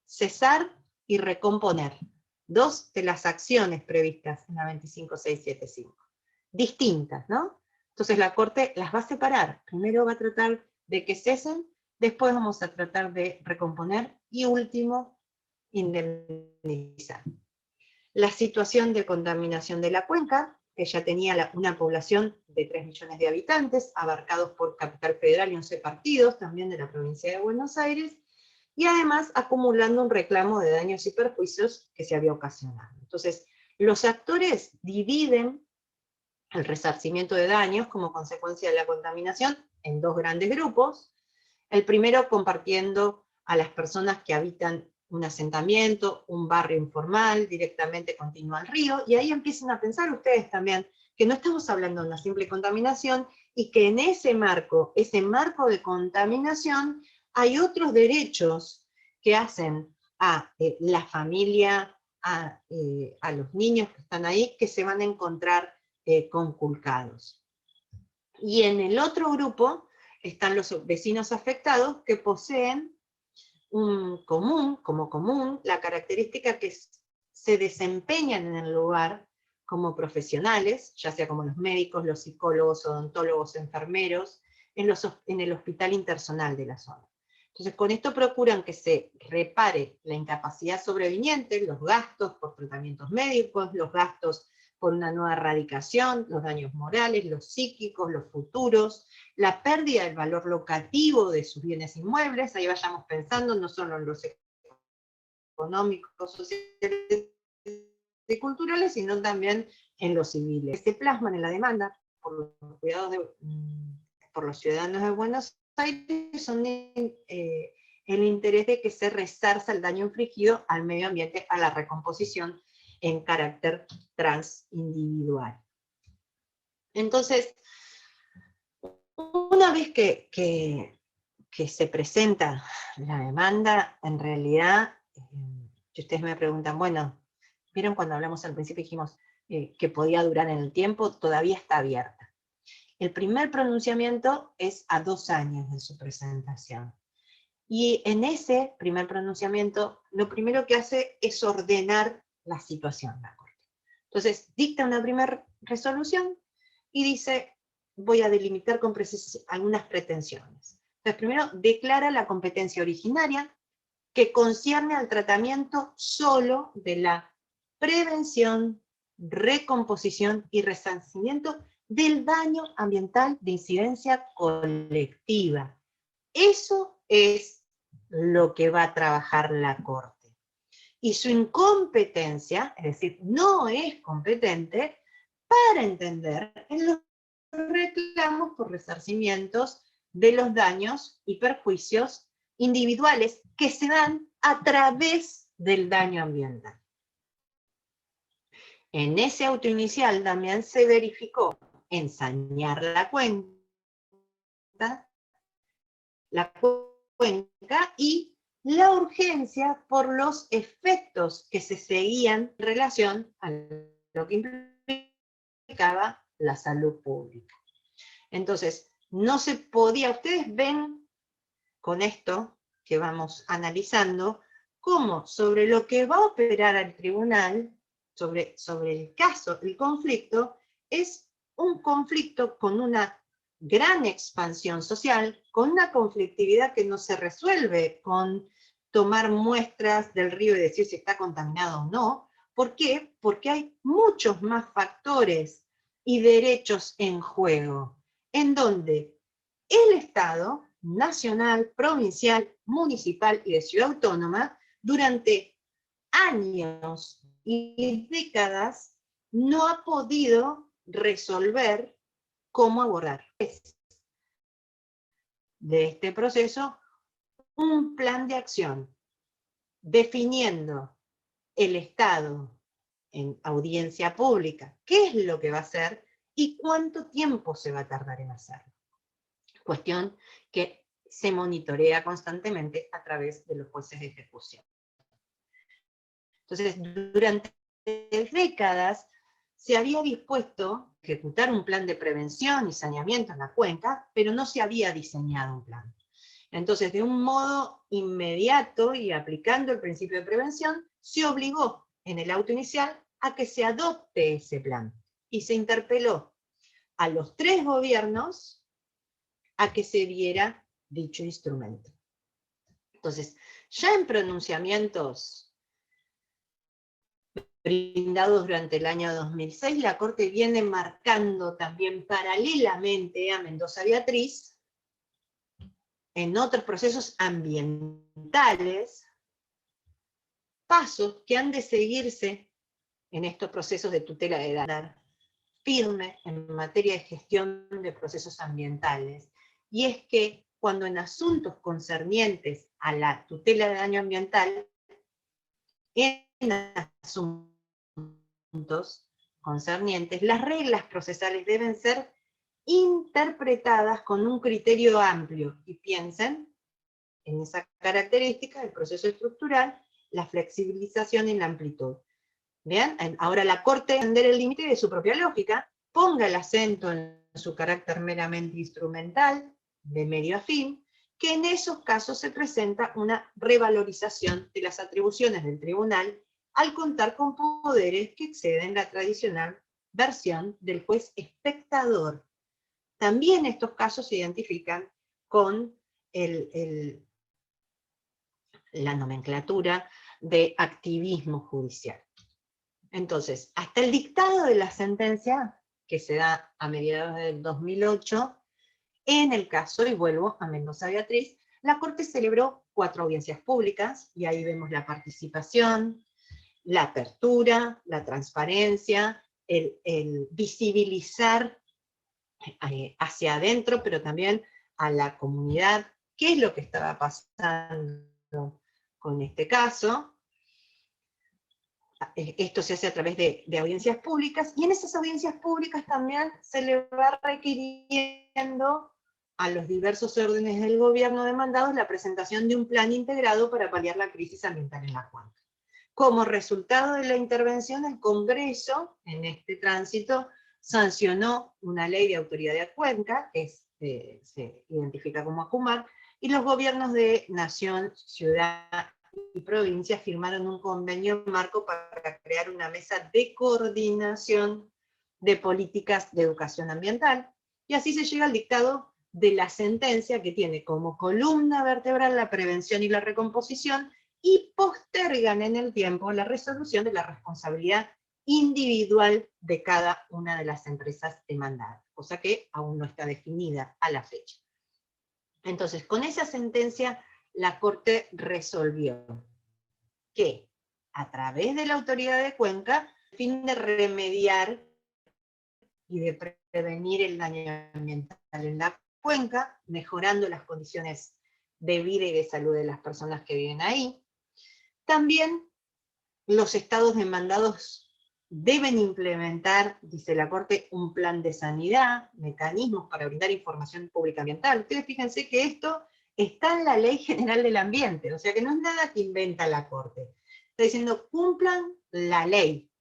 cesar y recomponer dos de las acciones previstas en la 25675. Distintas, ¿no? Entonces la Corte las va a separar. Primero va a tratar de que cesen, después vamos a tratar de recomponer, y último, indemnizar. La situación de contaminación de la cuenca, que ya tenía una población de 3 millones de habitantes, abarcados por Capital Federal y 11 partidos, también de la provincia de Buenos Aires, y además acumulando un reclamo de daños y perjuicios que se había ocasionado. Entonces, los actores dividen el resarcimiento de daños como consecuencia de la contaminación en dos grandes grupos. El primero compartiendo a las personas que habitan un asentamiento, un barrio informal, directamente continuo al río, y ahí empiezan a pensar ustedes también que no estamos hablando de una simple contaminación, y que en ese marco de contaminación, hay otros derechos que hacen a la familia, a los niños que están ahí, que se van a encontrar conculcados. Y en el otro grupo están los vecinos afectados, que poseen como común la característica que se desempeñan en el lugar como profesionales, ya sea como los médicos, los psicólogos, odontólogos, enfermeros, en el hospital intersonal de la zona. Entonces, con esto procuran que se repare la incapacidad sobreviniente, los gastos por tratamientos médicos, los gastos por una nueva erradicación, los daños morales, los psíquicos, los futuros, la pérdida del valor locativo de sus bienes inmuebles. Ahí vayamos pensando no solo en los económicos, sociales y culturales, sino también en los civiles. Se plasman en la demanda por los cuidados por los ciudadanos de Buenos Aires, son el interés de que se resarza el daño infligido al medio ambiente, a la recomposición en carácter transindividual. Entonces, una vez que se presenta la demanda, en realidad, si ustedes me preguntan, bueno, ¿vieron cuando hablamos al principio dijimos que podía durar en el tiempo? Todavía está abierta. El primer pronunciamiento es a 2 años de su presentación. Y en ese primer pronunciamiento, lo primero que hace es ordenar la situación, la Corte. Entonces, dicta una primera resolución y dice, voy a delimitar con precisión algunas pretensiones. Entonces, primero declara la competencia originaria, que concierne al tratamiento solo de la prevención, recomposición y resarcimiento del daño ambiental de incidencia colectiva. Eso es lo que va a trabajar la Corte. Y su incompetencia, es decir, no es competente para entender en los reclamos por resarcimientos de los daños y perjuicios individuales que se dan a través del daño ambiental. En ese auto inicial también se verificó ensañar la cuenca y la urgencia por los efectos que se seguían en relación a lo que implicaba la salud pública. Entonces, no se podía, ustedes ven con esto que vamos analizando, cómo sobre lo que va a operar al tribunal, sobre el caso, el conflicto, es un conflicto con una gran expansión social, con una conflictividad que no se resuelve con tomar muestras del río y decir si está contaminado o no. ¿Por qué? Porque hay muchos más factores y derechos en juego, en donde el Estado nacional, provincial, municipal y de ciudad autónoma, durante años y décadas, no ha podido resolver cómo abordar de este proceso un plan de acción, definiendo el Estado en audiencia pública, qué es lo que va a hacer y cuánto tiempo se va a tardar en hacerlo. Cuestión que se monitorea constantemente a través de los jueces de ejecución. Entonces, durante décadas se había dispuesto a ejecutar un plan de prevención y saneamiento en la cuenca, pero no se había diseñado un plan. Entonces, de un modo inmediato y aplicando el principio de prevención, se obligó en el auto inicial a que se adopte ese plan. Y se interpeló a los 3 gobiernos a que se diera dicho instrumento. Entonces, ya en pronunciamientos brindados durante el año 2006, la Corte viene marcando también paralelamente a Mendoza Beatriz, en otros procesos ambientales, pasos que han de seguirse en estos procesos de tutela de datos firme en materia de gestión de procesos ambientales. Y es que cuando en asuntos concernientes a la tutela de daño ambiental, en asuntos concernientes, las reglas procesales deben ser interpretadas con un criterio amplio. Y piensen en esa característica del proceso estructural, la flexibilización y la amplitud. ¿Bien? Ahora la Corte debe entender el límite de su propia lógica, ponga el acento en su carácter meramente instrumental, de medio a fin, que en esos casos se presenta una revalorización de las atribuciones del tribunal al contar con poderes que exceden la tradicional versión del juez espectador. También estos casos se identifican con la nomenclatura de activismo judicial. Entonces, hasta el dictado de la sentencia, que se da a mediados del 2008, en el caso, y vuelvo a Mendoza Beatriz, la Corte celebró 4 audiencias públicas, y ahí vemos la participación, la apertura, la transparencia, el visibilizar hacia adentro, pero también a la comunidad, qué es lo que estaba pasando con este caso. Esto se hace a través de audiencias públicas, y en esas audiencias públicas también se le va requiriendo a los diversos órdenes del gobierno demandados la presentación de un plan integrado para paliar la crisis ambiental en la cuenca. Como resultado de la intervención, el Congreso, en este tránsito, sancionó una ley de autoridad de cuenca, que se identifica como ACUMAR, y los gobiernos de nación, ciudad y provincia firmaron un convenio marco para crear una mesa de coordinación de políticas de educación ambiental, y así se llega al dictado de la sentencia, que tiene como columna vertebral la prevención y la recomposición, y postergan en el tiempo la resolución de la responsabilidad individual de cada una de las empresas demandadas, cosa que aún no está definida a la fecha. Entonces, con esa sentencia, la Corte resolvió que, a través de la autoridad de Cuenca, a fin de remediar y de prevenir el daño ambiental en la cuenca, mejorando las condiciones de vida y de salud de las personas que viven ahí. También los estados demandados deben implementar, dice la Corte, un plan de sanidad, mecanismos para brindar información pública ambiental. Ustedes fíjense que esto está en la Ley General del Ambiente, o sea que no es nada que inventa la Corte. Está diciendo, cumplan la ley.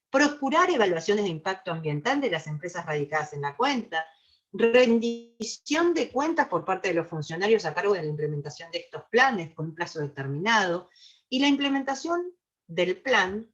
Procurar evaluaciones de impacto ambiental de las empresas radicadas en la cuenta, rendición de cuentas por parte de los funcionarios a cargo de la implementación de estos planes con un plazo determinado, y la implementación del plan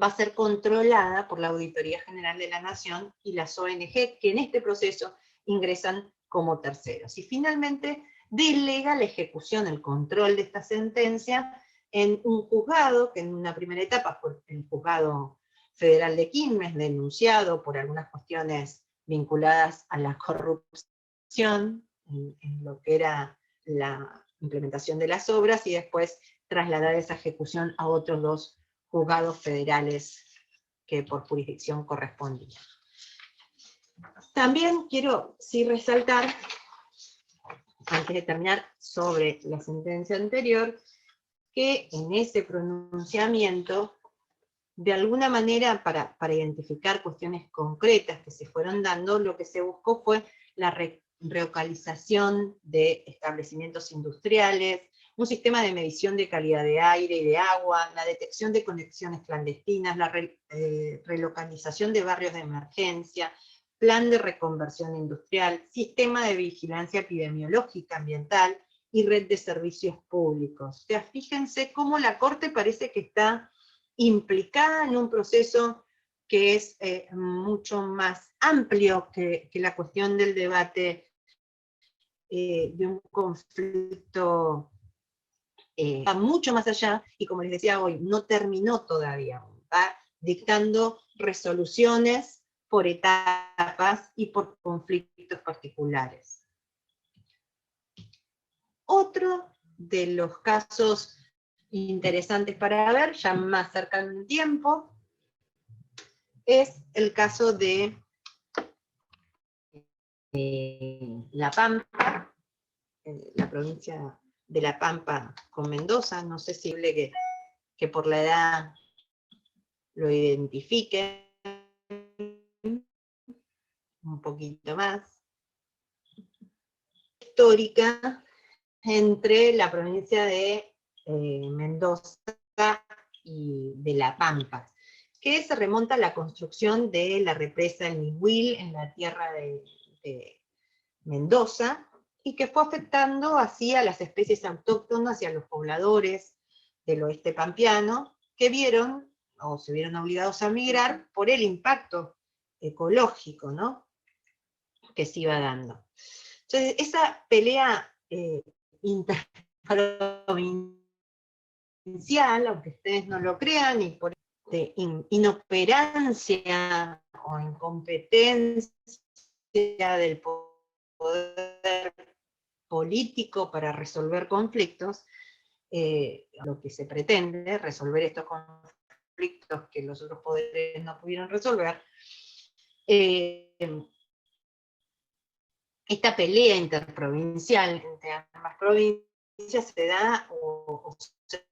va a ser controlada por la Auditoría General de la Nación y las ONG, que en este proceso ingresan como terceros. Y finalmente, delega la ejecución, el control de esta sentencia en un juzgado, que en una primera etapa fue el Juzgado Federal de Quilmes, denunciado por algunas cuestiones vinculadas a la corrupción en lo que era la implementación de las obras, y después trasladar esa ejecución a otros dos juzgados federales que por jurisdicción correspondían. También quiero resaltar, antes de terminar, sobre la sentencia anterior, que en ese pronunciamiento, de alguna manera, para identificar cuestiones concretas que se fueron dando, lo que se buscó fue la relocalización de establecimientos industriales, un sistema de medición de calidad de aire y de agua, la detección de conexiones clandestinas, la relocalización de barrios de emergencia, plan de reconversión industrial, sistema de vigilancia epidemiológica ambiental y red de servicios públicos. O sea, fíjense cómo la Corte parece que está implicada en un proceso que es mucho más amplio que la cuestión del debate de un conflicto, va mucho más allá, y como les decía hoy, no terminó todavía, va dictando resoluciones por etapas y por conflictos particulares. Otro de los casos interesantes para ver, ya más cercano en tiempo, es el caso de La Pampa, la provincia de La Pampa con Mendoza. No sé si que por la edad lo identifiquen un poquito más. Histórica entre la provincia de Mendoza y de La Pampa, que se remonta a la construcción de la represa El Nihuil en la tierra de Mendoza, y que fue afectando así a las especies autóctonas y a los pobladores del oeste pampeano, que vieron, o se vieron obligados a migrar por el impacto ecológico, ¿no?, que se iba dando. Entonces, esa pelea interprovincial, aunque ustedes no lo crean, y por inoperancia o incompetencia del poder político para resolver conflictos, lo que se pretende, resolver estos conflictos que los otros poderes no pudieron resolver, esta pelea interprovincial entre ambas provincias se da o se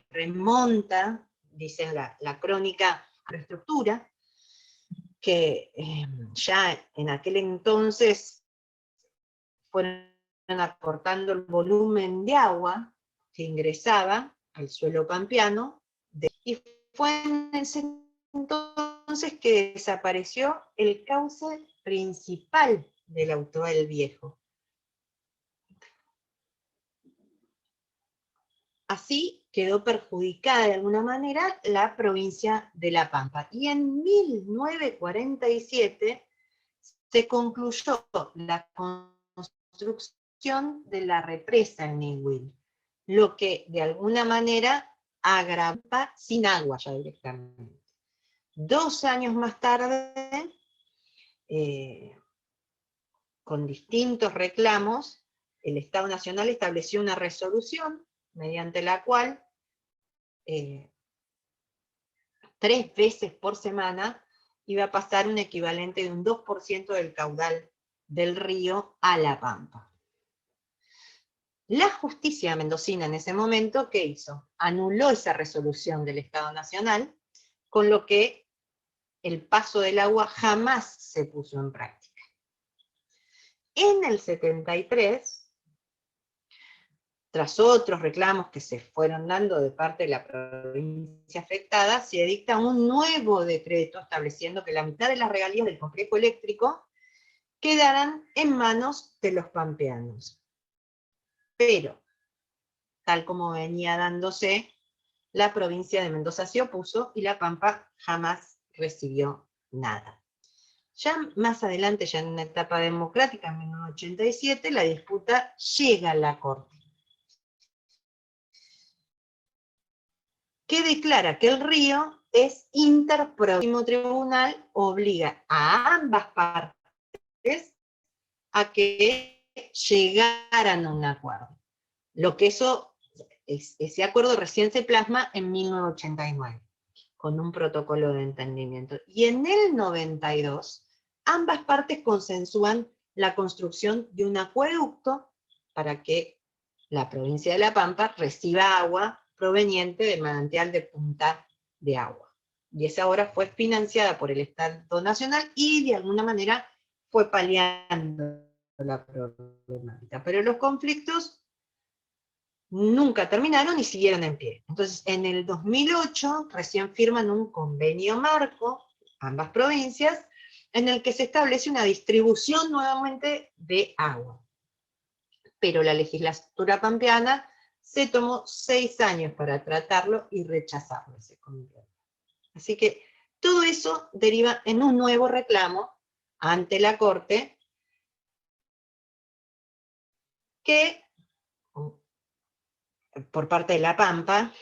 remonta, dice la crónica, a la estructura, que ya en aquel entonces fueron acortando el volumen de agua que ingresaba al suelo pampeano, y fue en ese entonces que desapareció el cauce principal del Autuel Viejo. Así quedó perjudicada de alguna manera la provincia de La Pampa. Y en 1947 se concluyó la construcción de la represa El Nihuil, lo que de alguna manera agrava sin agua ya directamente. 2 años más tarde, con distintos reclamos, el Estado Nacional estableció una resolución mediante la cual 3 veces por semana iba a pasar un equivalente de un 2% del caudal del río a la Pampa. La justicia mendocina en ese momento, ¿qué hizo? Anuló esa resolución del Estado Nacional, con lo que el paso del agua jamás se puso en práctica. En el 73, tras otros reclamos que se fueron dando de parte de la provincia afectada, se dicta un nuevo decreto estableciendo que la mitad de las regalías del complejo eléctrico quedarán en manos de los pampeanos. Pero, tal como venía dándose, la provincia de Mendoza se opuso y La Pampa jamás recibió nada. Ya más adelante, ya en una etapa democrática, en 1987, la disputa llega a la Corte, que declara que el río es interprovincial. El tribunal obliga a ambas partes a que llegaran a un acuerdo. Lo que ese acuerdo recién se plasma en 1989, con un protocolo de entendimiento. Y en el 92, ambas partes consensúan la construcción de un acueducto para que la provincia de La Pampa reciba agua proveniente del manantial de Punta de Agua. Y esa obra fue financiada por el Estado Nacional y de alguna manera fue paliando la problemática. Pero los conflictos nunca terminaron y siguieron en pie. Entonces, en el 2008 recién firman un convenio marco, ambas provincias, en el que se establece una distribución nuevamente de agua. Pero la legislatura pampeana se tomó 6 años para tratarlo y rechazarlo ese convenio. Así que todo eso deriva en un nuevo reclamo ante la Corte que, por parte de La Pampa,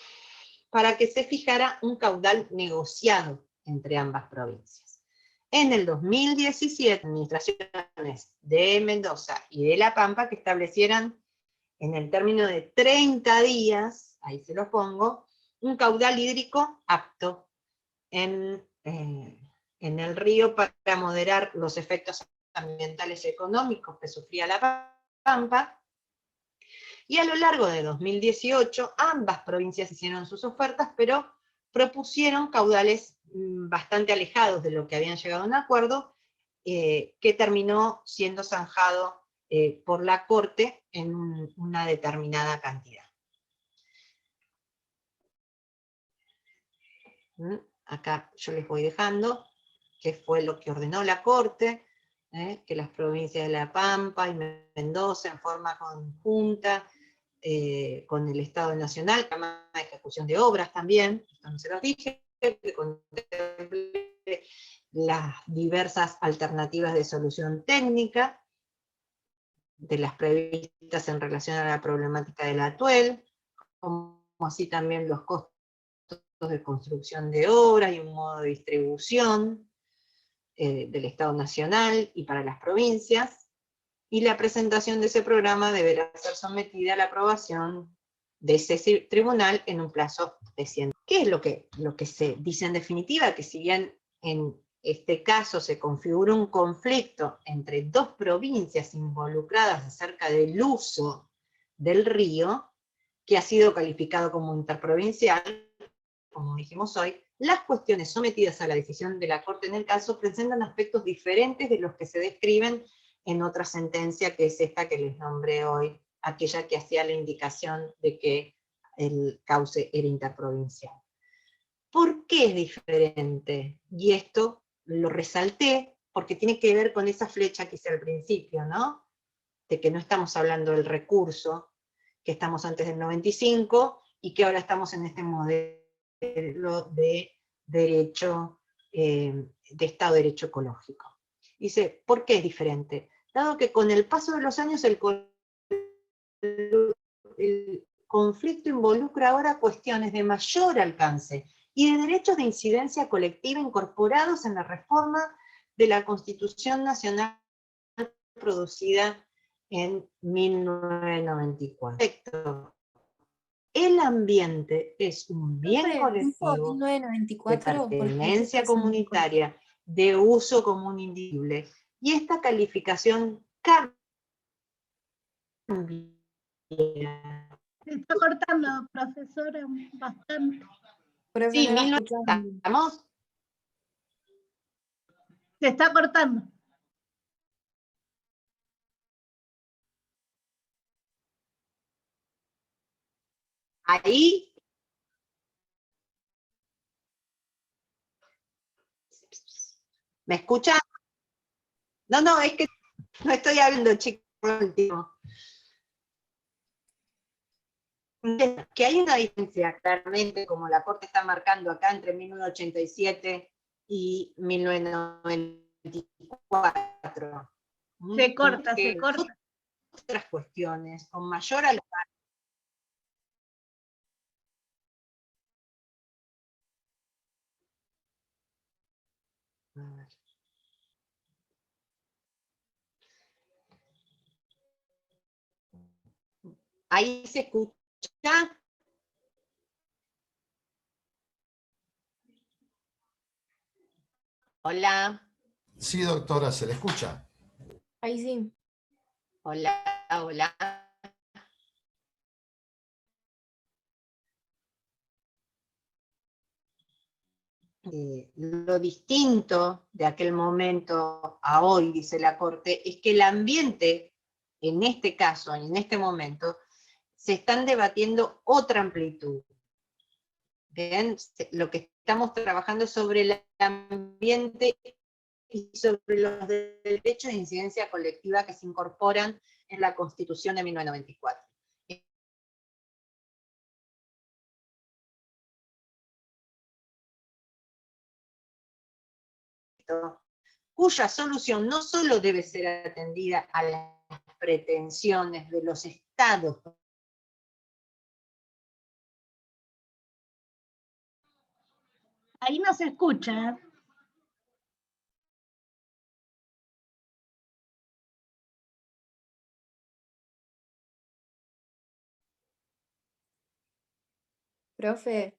para que se fijara un caudal negociado entre ambas provincias. En el 2017, administraciones de Mendoza y de La Pampa que establecieran en el término de 30 días, ahí se lo pongo, un caudal hídrico apto en el río para moderar los efectos ambientales y económicos que sufría La Pampa. Y a lo largo de 2018, ambas provincias hicieron sus ofertas, pero propusieron caudales bastante alejados de lo que habían llegado a un acuerdo, que terminó siendo zanjado por la Corte en una determinada cantidad. Acá yo les voy dejando qué fue lo que ordenó la Corte, que las provincias de La Pampa y Mendoza en forma conjunta, con el Estado Nacional, de ejecución de obras también, esto no se los dije, que contemple las diversas alternativas de solución técnica, de las previstas en relación a la problemática del atuel, como así también los costos de construcción de obras y un modo de distribución del Estado Nacional y para las provincias, y la presentación de ese programa deberá ser sometida a la aprobación de ese tribunal en un plazo de 100. ¿Qué es lo que se dice en definitiva? Que si bien en este caso se configura un conflicto entre 2 provincias involucradas acerca del uso del río, que ha sido calificado como interprovincial, como dijimos hoy, las cuestiones sometidas a la decisión de la Corte en el caso presentan aspectos diferentes de los que se describen en otra sentencia, que es esta que les nombré hoy, aquella que hacía la indicación de que el cauce era interprovincial. ¿Por qué es diferente? Y esto lo resalté porque tiene que ver con esa flecha que hice al principio, ¿no? De que no estamos hablando del recurso, que estamos antes del 95, y que ahora estamos en este modelo de derecho, de Estado de Derecho Ecológico. Dice, ¿por qué es diferente? Dado que con el paso de los años conflicto involucra ahora cuestiones de mayor alcance y de derechos de incidencia colectiva incorporados en la reforma de la Constitución Nacional producida en 1994. Perfecto. El ambiente es un bien Profe, ¿dijo colectivo de 1994? Porque pertenencia nosotros en- comunitaria, de uso común indivisible. Y esta calificación cambia. Se está cortando, profesora, bastante. profe, Sí, no la escuchamos bien. ¿estamos? Se está cortando. Ahí. ¿Me escuchan? No, es que no estoy hablando, chicos, último. Que hay una diferencia, claramente, como la Corte está marcando acá, entre 1987 y 1994. Se corta, Que se corta. otras cuestiones, con mayor alcance. Ahí se escucha. Hola, Sí, doctora, se le escucha. Ahí sí. hola. Lo distinto de aquel momento a hoy, dice la Corte, es que el ambiente, en este caso, en este momento, se están debatiendo otra amplitud. ¿Bien? Lo que estamos trabajando es sobre el ambiente y sobre los derechos de incidencia colectiva que se incorporan en la Constitución de 1994. Cuya solución no solo debe ser atendida a las pretensiones de los estados. Ahí no se escucha. Profe,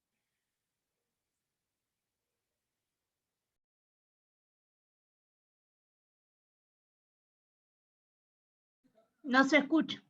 No se escucha.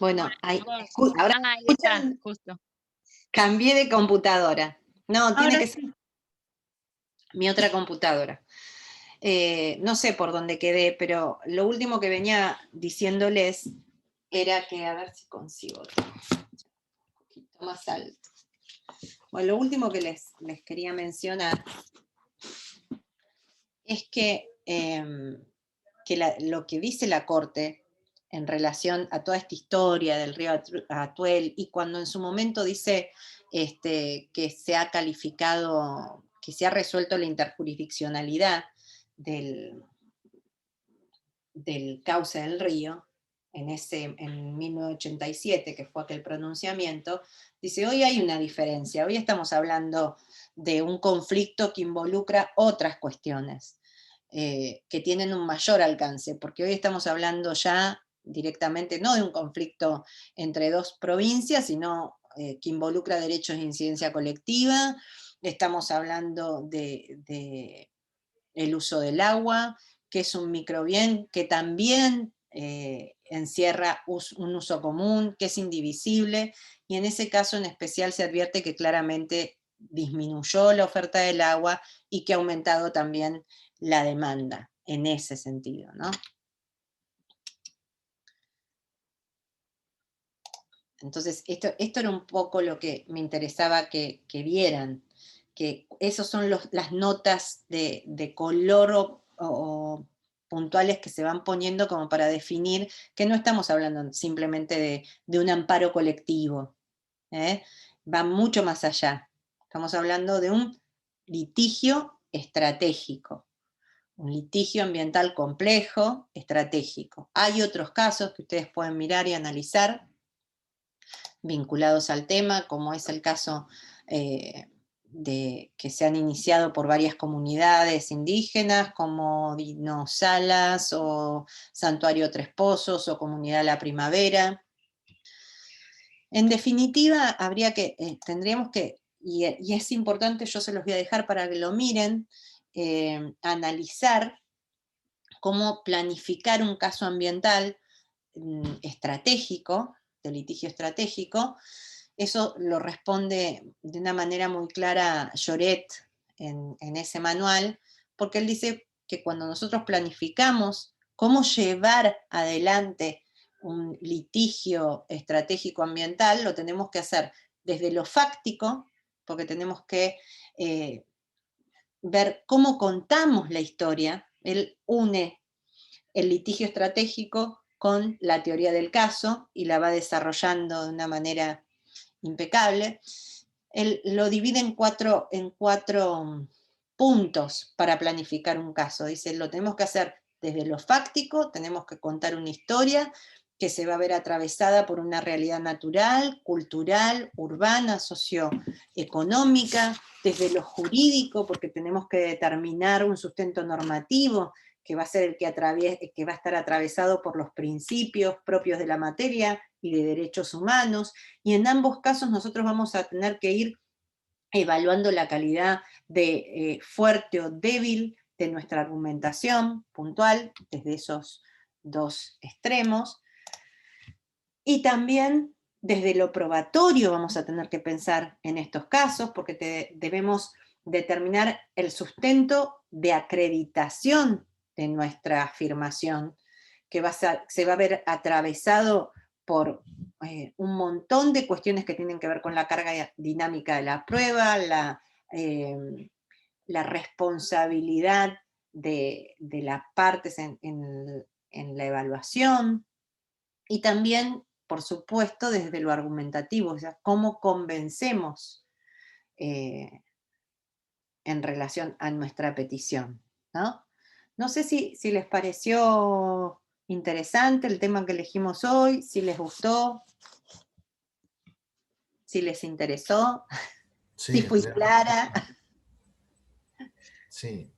Bueno, ahora Ahí está, escuchan, justo. cambié de computadora. No, tiene Ahora que ser mi otra computadora. No sé por dónde quedé, pero lo último que venía diciéndoles era que, a ver si consigo otro, un poquito más alto. Bueno, lo último que les quería mencionar es que, lo que dice la Corte en relación a toda esta historia del río Atuel, y cuando en su momento dice que se ha calificado, que se ha resuelto la interjurisdiccionalidad del cauce del río, en 1987, que fue aquel pronunciamiento, dice, hoy hay una diferencia, hoy estamos hablando de un conflicto que involucra otras cuestiones, que tienen un mayor alcance, porque hoy estamos hablando ya directamente no de un conflicto entre dos provincias, sino que involucra derechos de incidencia colectiva, estamos hablando de el uso del agua, que es un microbien que también encierra un uso común, que es indivisible, y en ese caso en especial se advierte que claramente disminuyó la oferta del agua y que ha aumentado también la demanda en ese sentido, ¿no? Entonces, esto era un poco lo que me interesaba que vieran, que esos son las notas de color o puntuales que se van poniendo como para definir que no estamos hablando simplemente de un amparo colectivo, va mucho más allá. Estamos hablando de un litigio estratégico, un litigio ambiental complejo, estratégico. Hay otros casos que ustedes pueden mirar y analizar, vinculados al tema, como es el caso que se han iniciado por varias comunidades indígenas, como Dino Salas, o Santuario Tres Pozos, o Comunidad La Primavera. En definitiva, tendríamos que, y es importante, yo se los voy a dejar para que lo miren, analizar cómo planificar un caso ambiental estratégico, de litigio estratégico. Eso lo responde de una manera muy clara Lloret en ese manual, porque él dice que cuando nosotros planificamos cómo llevar adelante un litigio estratégico ambiental, lo tenemos que hacer desde lo fáctico, porque tenemos que ver cómo contamos la historia. Él une el litigio estratégico con la teoría del caso y la va desarrollando de una manera impecable. Él lo divide en cuatro puntos para planificar un caso. Dice, lo tenemos que hacer desde lo fáctico, tenemos que contar una historia que se va a ver atravesada por una realidad natural, cultural, urbana, socioeconómica, desde lo jurídico, porque tenemos que determinar un sustento normativo, que va a ser el que va a estar atravesado por los principios propios de la materia y de derechos humanos, y en ambos casos nosotros vamos a tener que ir evaluando la calidad de fuerte o débil de nuestra argumentación puntual, desde esos dos extremos, y también desde lo probatorio vamos a tener que pensar en estos casos, porque debemos determinar el sustento de acreditación de nuestra afirmación, que se va a ver atravesado por un montón de cuestiones que tienen que ver con la carga dinámica de la prueba, la responsabilidad de las partes en la evaluación, y también, por supuesto, desde lo argumentativo, o sea, cómo convencemos en relación a nuestra petición, ¿no? No sé si les pareció interesante el tema que elegimos hoy, si les gustó, si les interesó, Sí, si fui clara, sí,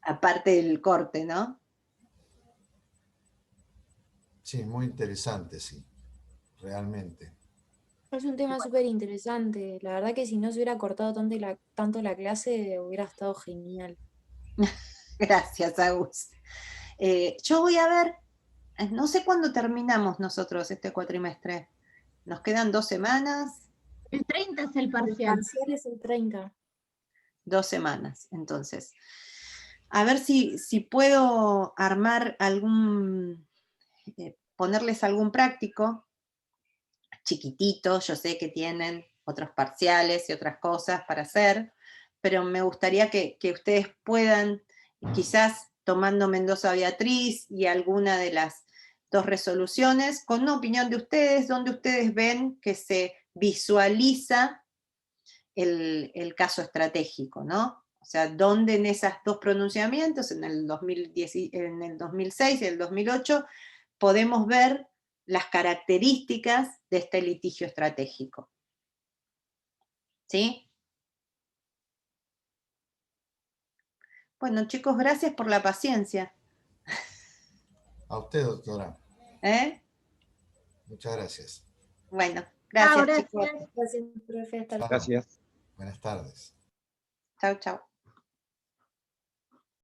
aparte del corte, ¿no? sí, muy interesante, sí, realmente. Es un tema súper interesante. La verdad que si no se hubiera cortado tanto la clase, hubiera estado genial. Gracias, Agus. Yo voy a ver no sé cuándo terminamos nosotros este cuatrimestre. ¿Nos quedan 2 semanas? El 30 es el El parcial. parcial es el 30. 2 semanas, entonces. A ver si puedo armar ponerles algún práctico chiquitito. Yo sé que tienen otros parciales y otras cosas para hacer, pero me gustaría que ustedes puedan, quizás tomando Mendoza Beatriz y alguna de las 2 resoluciones, con una opinión de ustedes, donde ustedes ven que se visualiza el caso estratégico, ¿no? O sea, donde en esos 2 pronunciamientos, en el 2006 y el 2008, podemos ver las características de este litigio estratégico. ¿Sí? Bueno, chicos, gracias por la paciencia. A usted, doctora. Muchas gracias. Bueno, gracias, Chao, chicos. gracias. Gracias, profe. Hasta luego. Gracias. Buenas tardes. Chau, chau.